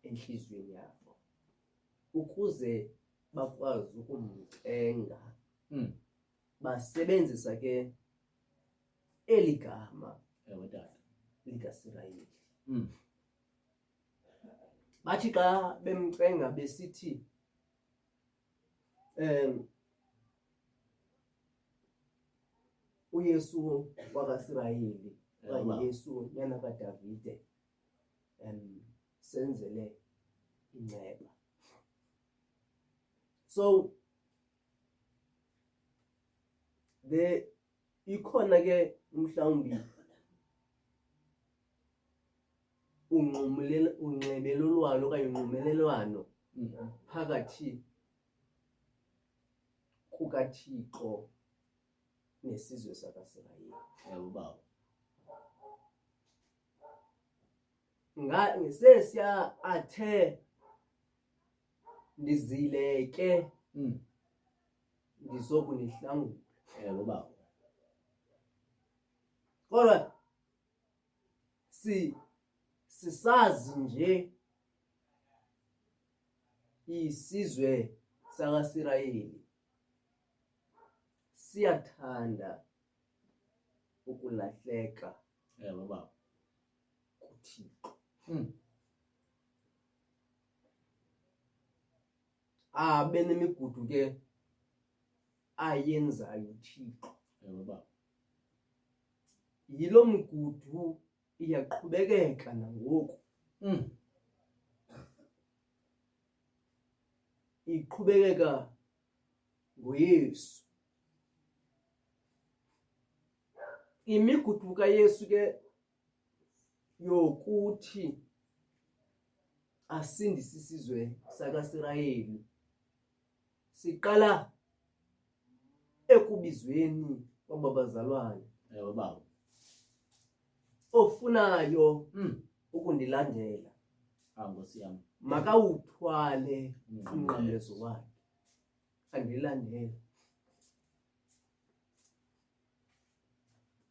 enhliziyweni yabo ukuze bakwazi ukumcenga. Basebenzisa ke eli gama Ewe tata. likaSirayeli. Bathi xa bemcenga besithi uYesu wakaSirayeli okanye Yesu nyana kaDavide senzele inceba. So ikhona ke mhlawumbi unxibelelwano okanye unxumelelwano phakathi kukaThixo nesizwe sakaSirayeli. Ewe baba. Ngesesiya athe ndizile ke ndizokunihlangula. Ewe baba. Kodwa sisazi nje isizwe sakaSirayeli siyathanda ukulahleka. Ewe baba. kuThixo. Benemigudu ke ayenzayo uThixo. Ewe baba. Yilo migudu iyaqhubekeka nangoku. Iqhubekeka ngoYesu. Imigudu kaYesu ke yokuthi asindise isizwe sakaSirayeli siqala ekubizweni kwabazalwane. Ewe baba. Ofunayo ukundilandela Nkosi yami. makawuthwale umnqamlezo wakhe andilandele.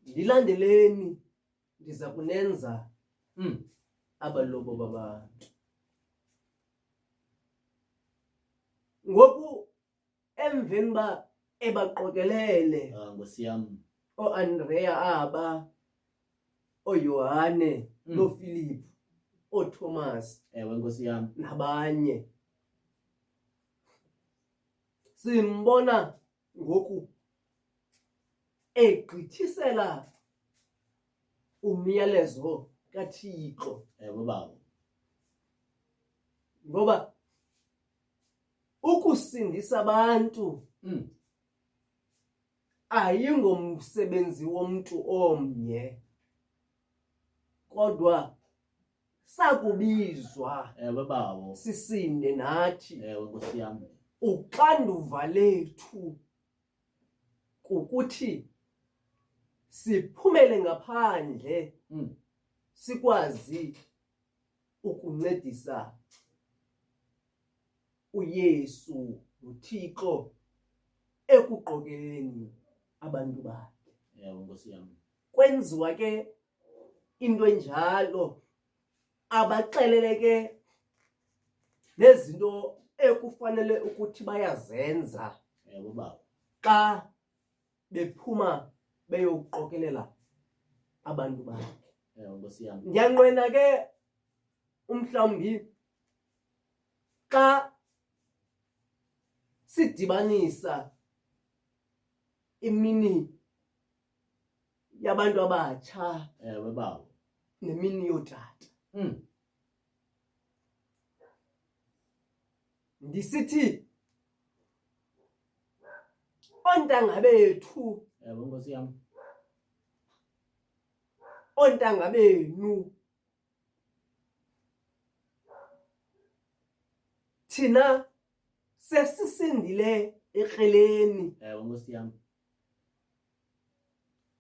Ndilandeleni ndiza kunenza abalobo babantu. Ngoku emveni ba ebaqokelele Nkosi yami. oAndrea aba oYohane noFilip oThomas Ewe Nkosi yami. nabanye simbona ngoku egqithisela umyalezo kaThixo. Ewe baba. Ngoba ukusindisa abantu ayingomsebenzi womuntu omnye kodwa sakubizwa. Ewe baba. Sisinde nathi. Ewe Nkosi yami. Uxanduva lethu kukuthi siphumele ngaphandle sikwazi ukuncedisa uYesu uThixo ekuqokeleni abantu bakhe. Ewe Nkosi yami. Kwenziwa ke into enjalo abaxeleleke nezinto ekufanele ukuthi bayazenza. Ewe baba. Xa bephuma beyoqokelela abantu bakhe. Ewe Nkosi yami. Ndiyanqwena ke umhlawumbi xa sidibanisa imini yabantu abatsha. Ewe baba. Nemini yootata. Ndisithi ontanga bethu. Ewe Nkosi yami. Ontanga benu thina sesisindile ekreleni. Ewe Nkosi yami.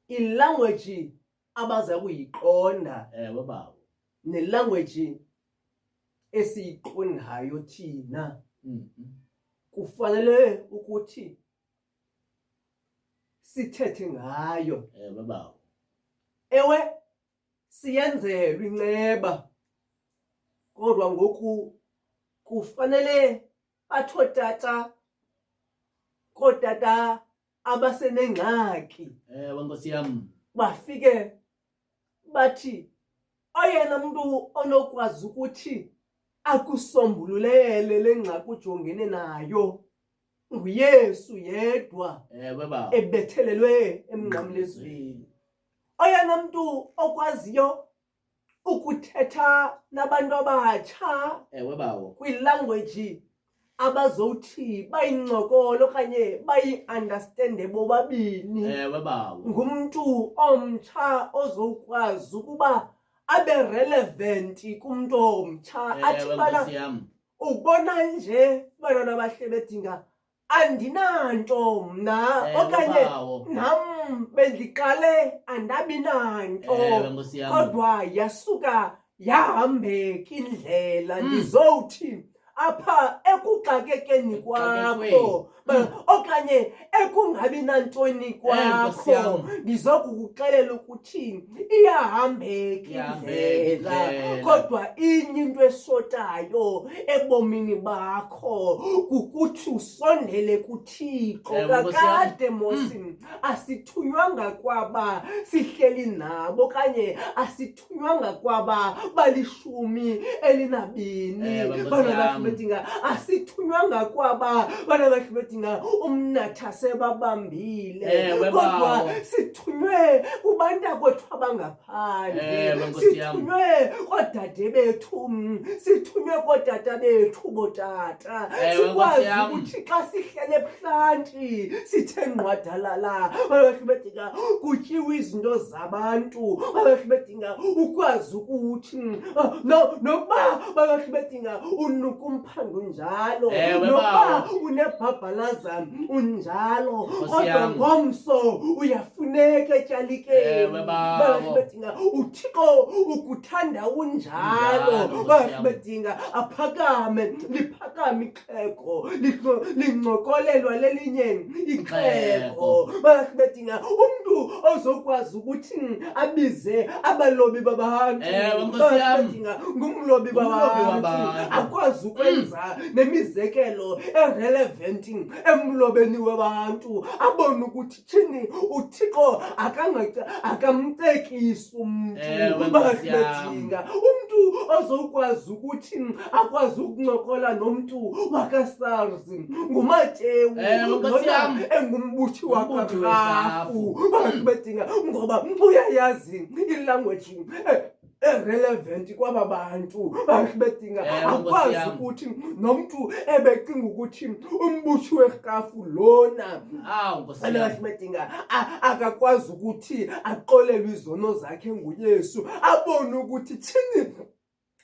Ilanguage abaza kuyiqonda Ewe baba. nelanguage esiyiqondayo thina kufanele ukuthi sithethe ngayo. Ewe baba. Ewe siyenzelwe inceba kodwa ngoku kufanele bathotata kodata abasenengxaki Ewe Nkosi yam. bafike bathi oyena mntu onokwazi ukuthi akusombululele lengxaki ujongene nayo nguYesu yedwa Ewe baba. ebethelelwe emnqamlezweni. Oyena mntu okwaziyo ukuthetha nabantu abatsha Ewe bawo. kwilanguage abazowuthi bayincokolo okanye bayi-understande bobabini Ewe bawo. ngumntu omtsha ozokwazi ukuba abe relevant kumntu omtsha athi Ewe bana Nkosi yam. ubona nje bantwana bahle bedinga andinanto mna Ewe okanye bawo. nam bendiqale andabi nanto Ewe Nkosi yam. kodwa yasuka yahambeka indlela ndizowuthi apha ekuxakekeni kwakho okanye ekungabi nantoni Nkosi kwakho yam. ndizokukuxelela ukuthi iyahambeka indlela kodwa inye into esotayo ebomini bakho kukuthi usondele kuThixo. Ewe, Nkosi yam. Kakade mosi asithunywanga kwaba sihleli nabo okanye asithunywanga kwaba balishumi elinabini. Ewe, Nkosi Bana yam. bahle bedinga asithunywanga kwaba bana bahle bedinga umnatha sebabambile Ewe, kodwa bawo. sithunywe kubantakwethu abangaphandle Ewe, Nkosi yam. sithunywe koodade bethu sithunywe kootata bethu bootata Ewe, sikwazi Nkosi yam. ukuthi xa sihlele ebuhlanti sithe nqwadalala babahle bedinga kutyiwe izinto zabantu babahle bedinga ukwazi ukuthi nokuba babahle bedinga unuka umphando njalo Ewe, nokuba bawo. unebhabhalaza unjalo Nkosi kodwa yam. ngomso uyafuneka etyalikeni Ewe, bawo. babahle bedinga uThixo ukuthanda unjalo Njalo, Nkosi babahle yam. bedinga aphakame liphakame ixhego lincokolelwa lelinye ixhego babahle bedinga umntu ozokwazi ukuthi abize abalobi babantu Ewe, Nkosi babahle yam. bedinga ngumlobi Ngumlobi babantu wabantu. akwazi ukwenza nemizekelo erelevant emlobeni wabantu abone ukuthi thini uThixo akamcekisi umntu Ewe, Nkosi babahle yam. bedinga umntu ozokwazi ukuthi akwazi ukuncokola nomntu wakaSARS nguMatewu Ewe, Nkosi yam. engumbuthi Umbuthi wakarhafu werhafu. babahle bedinga ngoba uyayazi ilanguage relevant kwaba bantu babahle bedinga Ewe, Nkosi akwazi yam. ukuthi nomntu ebecinga ukuthi umbuthi werhafu lona Awu Nkosi babahle yam. bedinga akakwazi ukuthi aqolelwe izono zakhe nguYesu abone ukuthi thini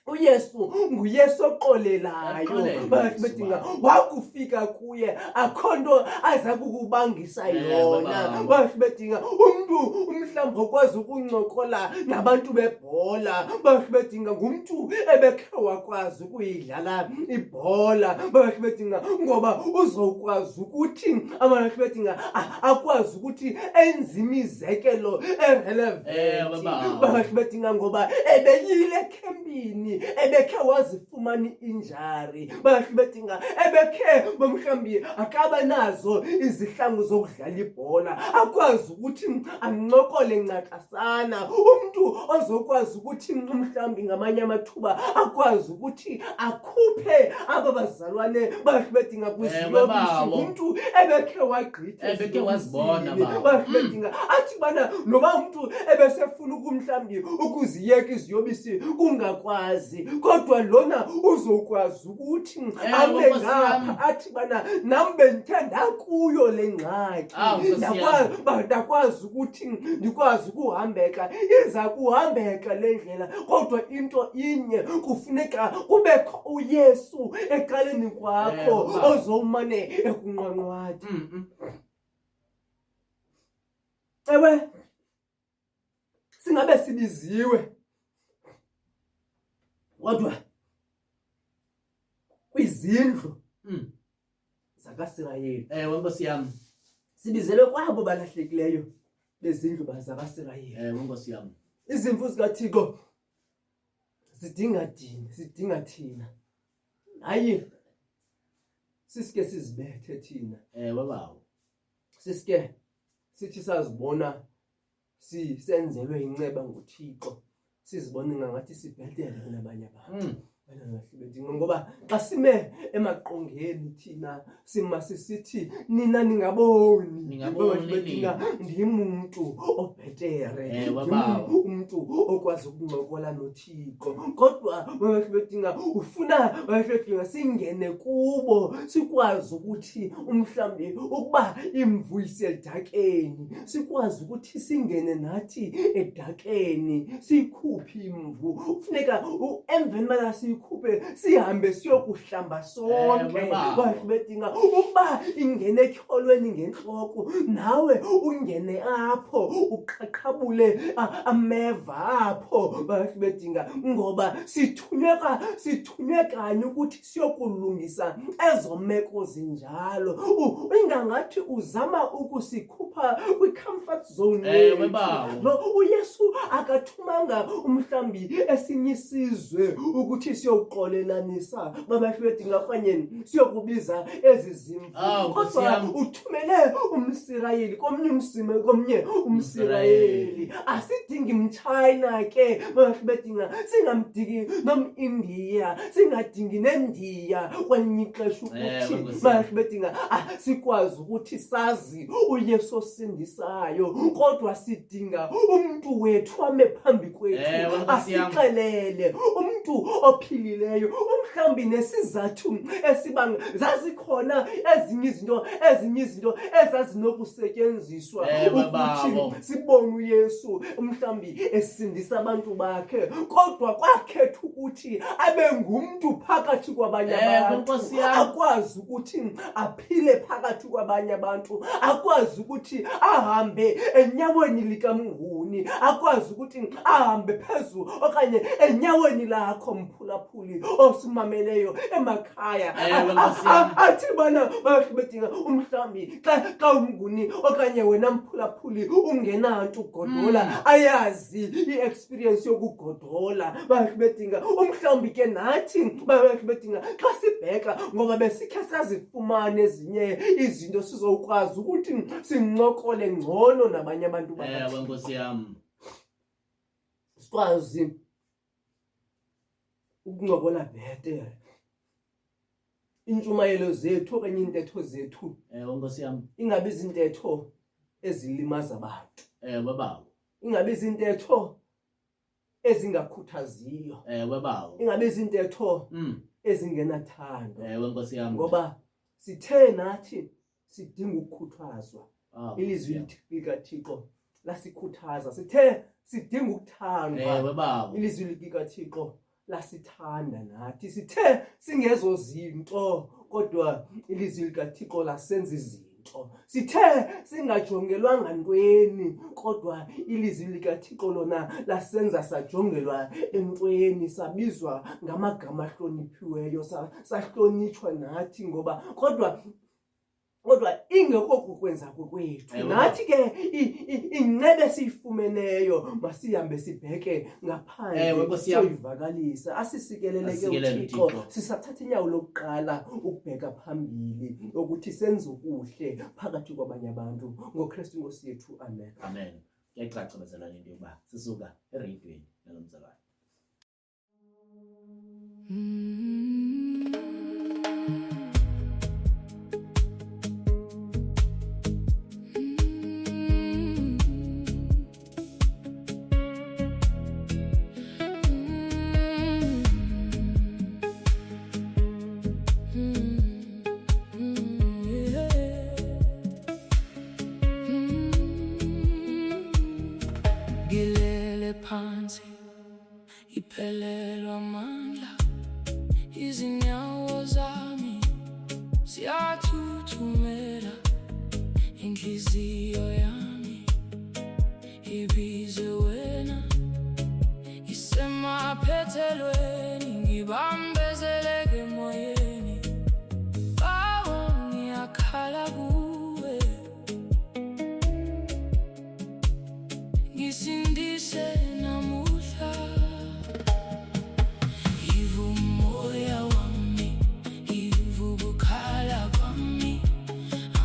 uYesu nguYesu oqolelayo Oqolelayo, babahle bedinga Yesu wakufika kuye akho nto aza kukubangisa Ewe, yona baba. babahle bedinga umntu mhlawumbi okwazi ukuncokola nabantu bebhola babahle bedinga ngumntu ebekhe wakwazi ukuyidlala ibhola babahle bedinga ngoba uzokwazi ukuthi ababahle bedinga akwazi ukuthi enze imizekelo erelevant Ewe, baba. babahle bedinga ngoba ebeyile ekhempini ebekhe wazifumana injari babahle bedinga ebekhe mhlawumbi akaba nazo izihlangu zokudlala ibhola akwazi ukuthi ancokole ncakasana umntu ozokwazi ukuthi mhlawumbi ngamanye amathuba akwazi ukuthi akhuphe aba bazalwane babahle bedinga kwiziyobisi bawo. ngumntu ebekhe wagqitha Ebekhe wazibona, bawo. babahle bedinga athi bana noba umntu ebesefuna mhlawumbi ukuziyeka iziyobisi kungakwazi kodwa lona uzokwazi ukuthi abe Nkosi yam. ngapha athi bana nam bendithanda kuyo le ngxaki Awu, Nkosi yam. ndakwazi ukuthi ndikwazi ukuhambeka iza kuhambeka le ndlela kodwa into inye kufuneka kubekho uYesu eqaleni kwakho baba. ozowumane ekunqwanqwadi ewe singabe sibiziwe kodwa kwizindlu zakaSirayeli Ewe Nkosi yam. sibizelwe kwabo balahlekileyo bezindlu zabasirayeli. Nkosi yami. Izimvu zikaThixo zidinga dini, sidinga thina. Hayi sisike sizibethe thina. Baba. Sisike sithi sazibona senzelwe inceba nguThixo. Sizibone ngathi sibhedele kunabanye abantu. Ngoba xa sime emaqongeni thina sisithi nina ningaboni ndimuntu obhetere, umuntu okwazi ukuncokola noThixo. Kodwa bedinga ufuna bedinga singene kubo sikwazi ukuthi umhlambi ukuba imvu isedakeni sikwazi ukuthi singene nathi edakeni sikhuphe imvu. Kufuneka emveni mala sikhuphe sihambe siyokuhlamba sonke. Bedinga ukuba ingene ekholweni ngenhloko nawe ungene apho uqhaqhabule ameva apho. Bedinga ngoba sithunywe kanye ukuthi siyokulungisa ezo meko zinjalo. Ingangathi uzama ukusikhupha kwi-comfort zone yethu. uYesu akathumanga umhlambi esinye isizwe ukuthi siyokuqolelanisa bedinga okanye siyokubiza ezi zimvu. Kodwa uthumele umSirayeli komnye umSirayeli. Asidingi mChina ke bedinga, singamdingi nomIndia, singadingi neNdiya kwelinye ixesha ukuthi bedinga sikwazi ukuthi sazi uYesu osindisayo. Kodwa sidinga umuntu wethu ame phambi kwethu asixelele, umuntu ophilileyo, umhlambi nesizathu esibanga zazikhona ezinye izinto ezazinokusetyenziswa ukuthi sibone uYesu umhlambi esindisa abantu bakhe. Kodwa kwakhetha ukuthi abe ngumuntu phakathi kwabanye abantu, akwazi ukuthi aphile phakathi kwabanye abantu, akwazi ukuthi ahambe enyaweni likamnguni, akwazi ukuthi ahambe phezulu okanye enyaweni lakho mphulaphuli osimameleyo emakhaya. Athi bana bedinga umhlambi xa umnguni okanye wena mphulaphuli ungenanto ugodola ayazi i-experience yokugodola. Bedinga umhlambi ke nathi bedinga xa sibheka ngoba besikhe sazifumana ezinye izinto sizokwazi ukuthi sincokole ngcono nabanye abantu bakhe. Nkosi yami. Sikwazi ukuncokola bhetere. Intshumayelo zethu okanye intetho zethu Nkosi yami ingabe izintetho ezilimaza abantu. Baba. Ingabe izintetho ezingakhuthaziyo. Baba. Ingabe izintetho ezingenathando. Nkosi yami. Ngoba sithe nathi sidinga ukukhuthazwa. Ilizwi likaThixo lasikhuthaza. Sithe sidinga ukuthandwa. Ilizwi likaThixo lasithanda nathi. Sithe singezo zinto kodwa ilizwi likaThixo lasenza izinto. Sithe singajongelwanga ntweni kodwa ilizwi likaThixo lona lasenza sajongelwa entweni, sabizwa ngamagama ahloniphiweyo, sahlonitshwa nathi ngoba kodwa ingekho kukwenza kwethu. Nathi ke incebe siyifumeneyo masihambe sibheke ngaphandle siyoyivakalisa. Asisikeleleke uThixo sisathatha inyawo lokuqala ukubheka phambili ukuthi senze okuhle phakathi kwabanye abantu ngoKristu Nkosi yethu. Amen. Amen. Kuyacaca bazalwane into yokuba sisuka ereyidweni nalomzalwane. Gilele phansi iphelelwa amandla, izinyawo zami ziyathuthumela, inhliziyo yami ibize wena, isemaphethelweni ngibambezeleke emoyeni. Baba ngiyakhala kuwe, ngisindise namuhla. Yivu moya wami, yivu kukhala kwami,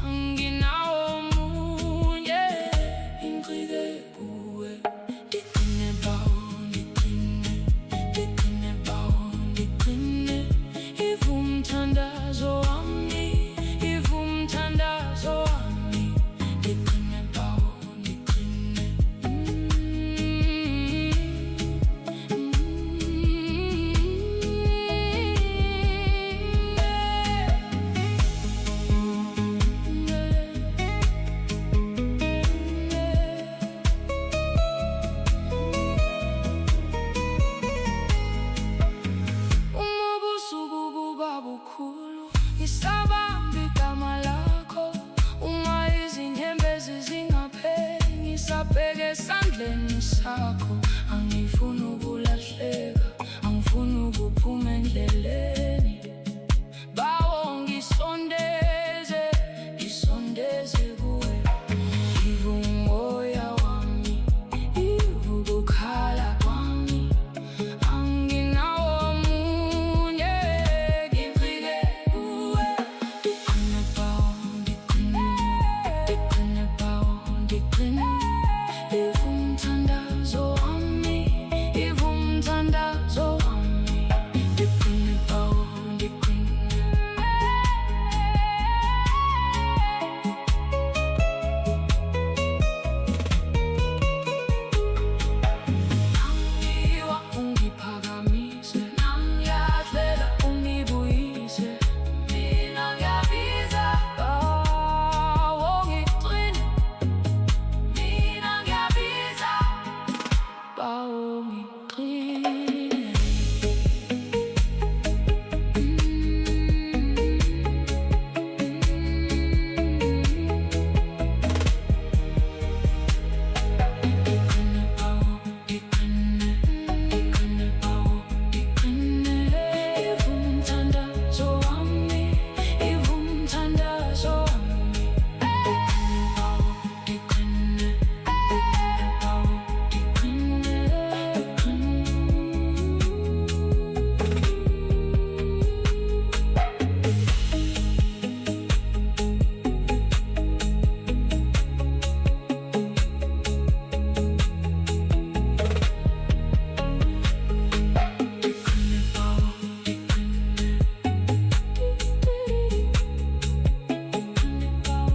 anginawo munye, inqike kuwe. Ndiqine bawo, ndiqine bawo, ndiqine. Yivu mthandazo wami, yivu mthandazo wami, ndiqine bawo, ndiqine. Uma ubusuku buba bukhulu, ngisabamba igama lakho. Uma izinyembezi zingapheli, ngisabheke esandleni sakho. Angifuni ukulahleka, angifuni ukuphuma endleleni. Bawo ngisondeze, ngisondeze kuwe. Yivu moya wami, yivu kukhala kwami, anginawo munye, ngiqike kuwe. Ndiqine bawo, ndiqine bawo, ndiqine. Yivu mthandazo wami, yivu mthandazo wami, ndiqine bawo, ndiqine. Nangiwa ungiphakamise, nangiyadlela ungibuyise. Mina ngiyabiza bawo ngiqine, mina ngiyabiza bawo ngiqine. Ndiqine bawo, ndiqine, ndiqine bawo, ndiqine. Yivu mthandazo wami, yivu mthandazo wami, ndiqine bawo, ndiqine, ndiqine bawo, ndiqine, ndiqine bawo, ndiqine, ndiqine bawo.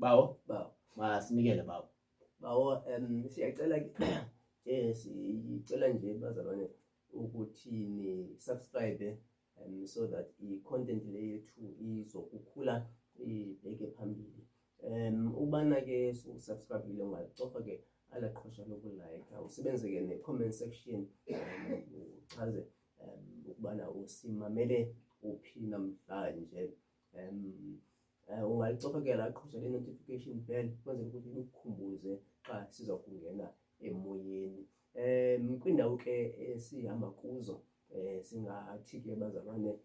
Bawo, Bawo. masinikele bawo. Bawo, siyacela sicela nje bazalwane ukuthi ni subscribe so that i-content le yethu izokukhula ibheke phambili. Ubana ke subscribe ungacofa ke ala qhosha lokulike, usebenze ke ne-comment section uchaze ukubana usimamele uphi namhlanje. Ungalicofa ke la qhosha le-notification bell kwenzela ukuthi likukhumbuze xa siza kungena emoyeni. Kwindawo ke esihamba kuzo singathi ke bazalwane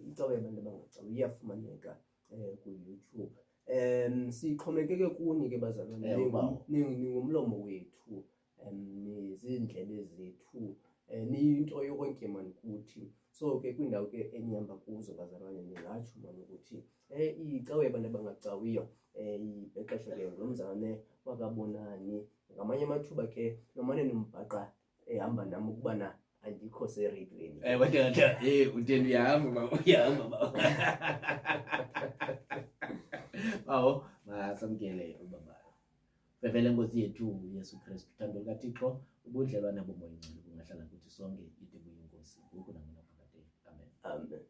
icawa yabantu abangacawi iyafumaneka ku-YouTube. Sixhomekeke kuni ke bazalwane, ningumlomo wethu, nizindlebe zethu, niyinto yonke mani kuthi. So ke kwindawo ke enihamba kuzo bazalwane ningatsho mani ukuthi icawa yabantu abangacawiyo ibhexesho ke ngomzane wakabonani. Ngamanye amathuba ke nomane nimbhaqa ehamba nami ukubana andikho seredweni. Wetata, utenda uyahamba bawo, uyahamba bawo. Bawo, masamkele ubabayo. Fevele Nkosi yethu Yesu Kristu, uthando lukaThixo, ubudlelwane bomoya ingcwele bungahlala kuthi sonke ide kuyinkosi ngoku nangonaphakade. Amen.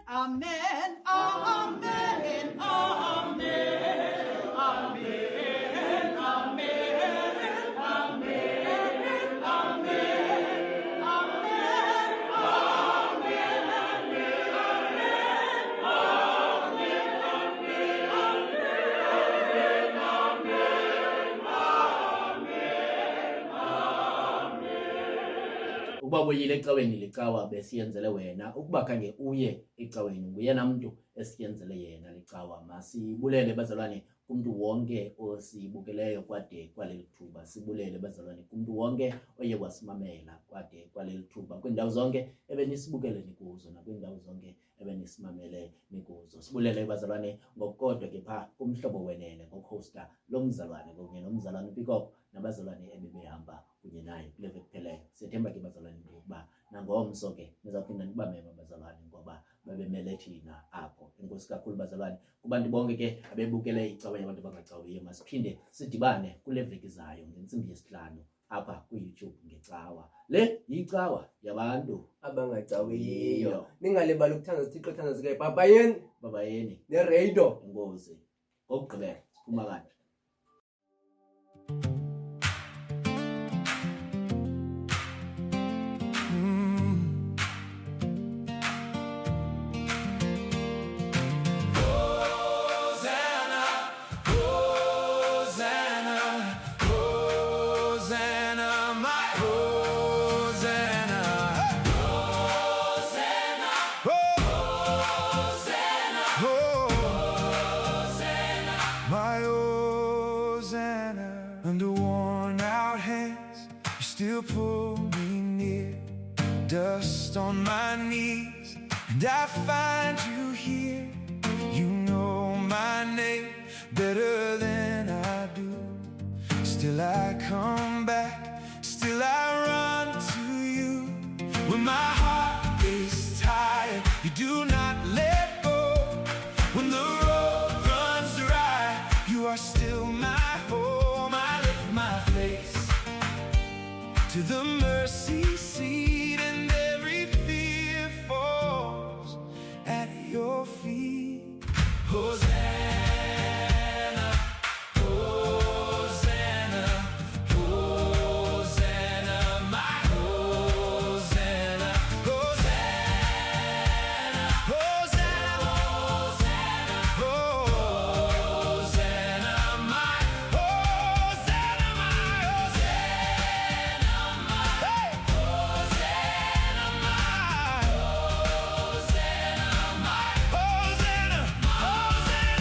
Amen. Amen. Amen. Amen. Amen. Amen. Amen. Amen. Uba ubuyile ecaweni licawa besiyenzele wena, ukuba khange uye ecaweni nguyena mntu esiyenzele yena licawa. Masibulele bazalwane kumntu wonke osibukeleyo kwade kwaleli thuba. Sibulele bazalwane kumntu wonke oye wasimamela kwade kwaleli thuba, kwiindawo zonke ebenisibukele nikuzo nakwiindawo zonke ebenisimamele nikuzo. Sibulele bazalwane ngokukodwa ke phaa kumhlobo wenene ngokhosta lo mzalwane kunye nomzalwane uPeacock nabazalwane ebebehamba kunye naye kule veki ipheleyo. Siyethemba ke bazalwane ukuba nangomso ke nizawuphinda nibameme bazalwane ngoba babemele thina apho. Enkosi kakhulu bazalwane kubantu bonke ke abebukele icawa yabantu abangacawiyo. Masiphinde sidibane kule veki zayo ngentsimbi yesihlanu apha ku-YouTube ngecawa. Le yicawa yabantu abangacawiyo. Ningalibali ukuthandaza uThixo, thandazeke babayeni babayeni nereyido. enkosi. Ngokugqibela siphuma kanje. Hosanna, Hosanna, Hosanna, my Hosanna. Hosanna, Hosanna, Hosanna, my Hosanna. Under worn out hands, you still pull me near. Dust on my knees, and I find you here. You know my name better than I do. Still I come back, still I run to you. When my heart is tired, you do not let go. When the road runs dry, you are still my home. I lift my face to the mercy seat, and every fear falls at your feet. Hosanna, Hosanna, Hosanna, my Hosanna. Hosanna, Hosanna, Hosanna, my Hosanna, my Hosanna, my Hosanna, my Hosanna,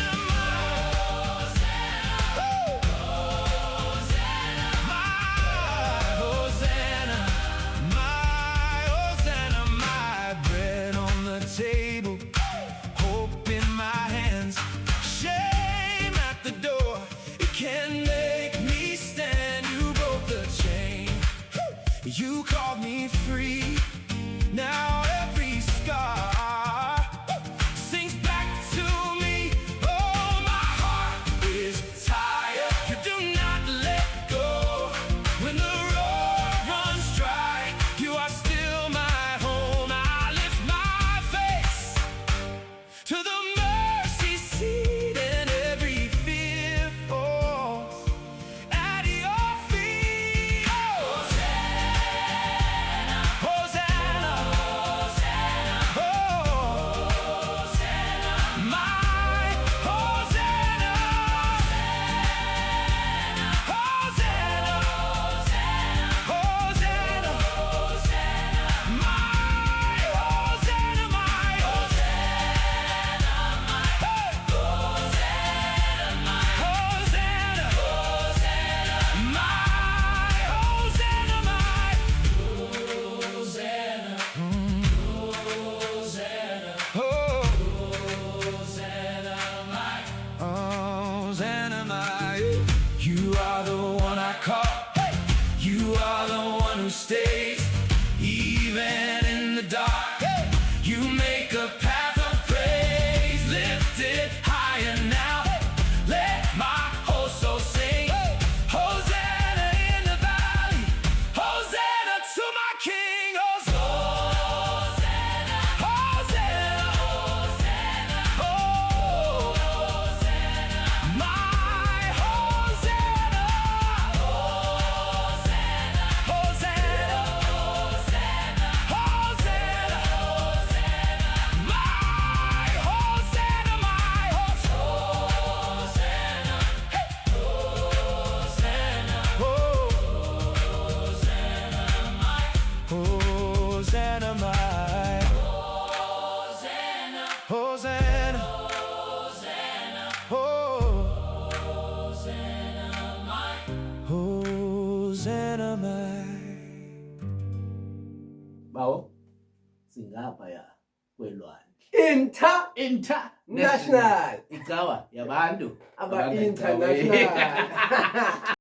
Yosemite. Bawo Singaphaya kwelwandle. International. Icawa yabantu Aba abangacawiyo. international.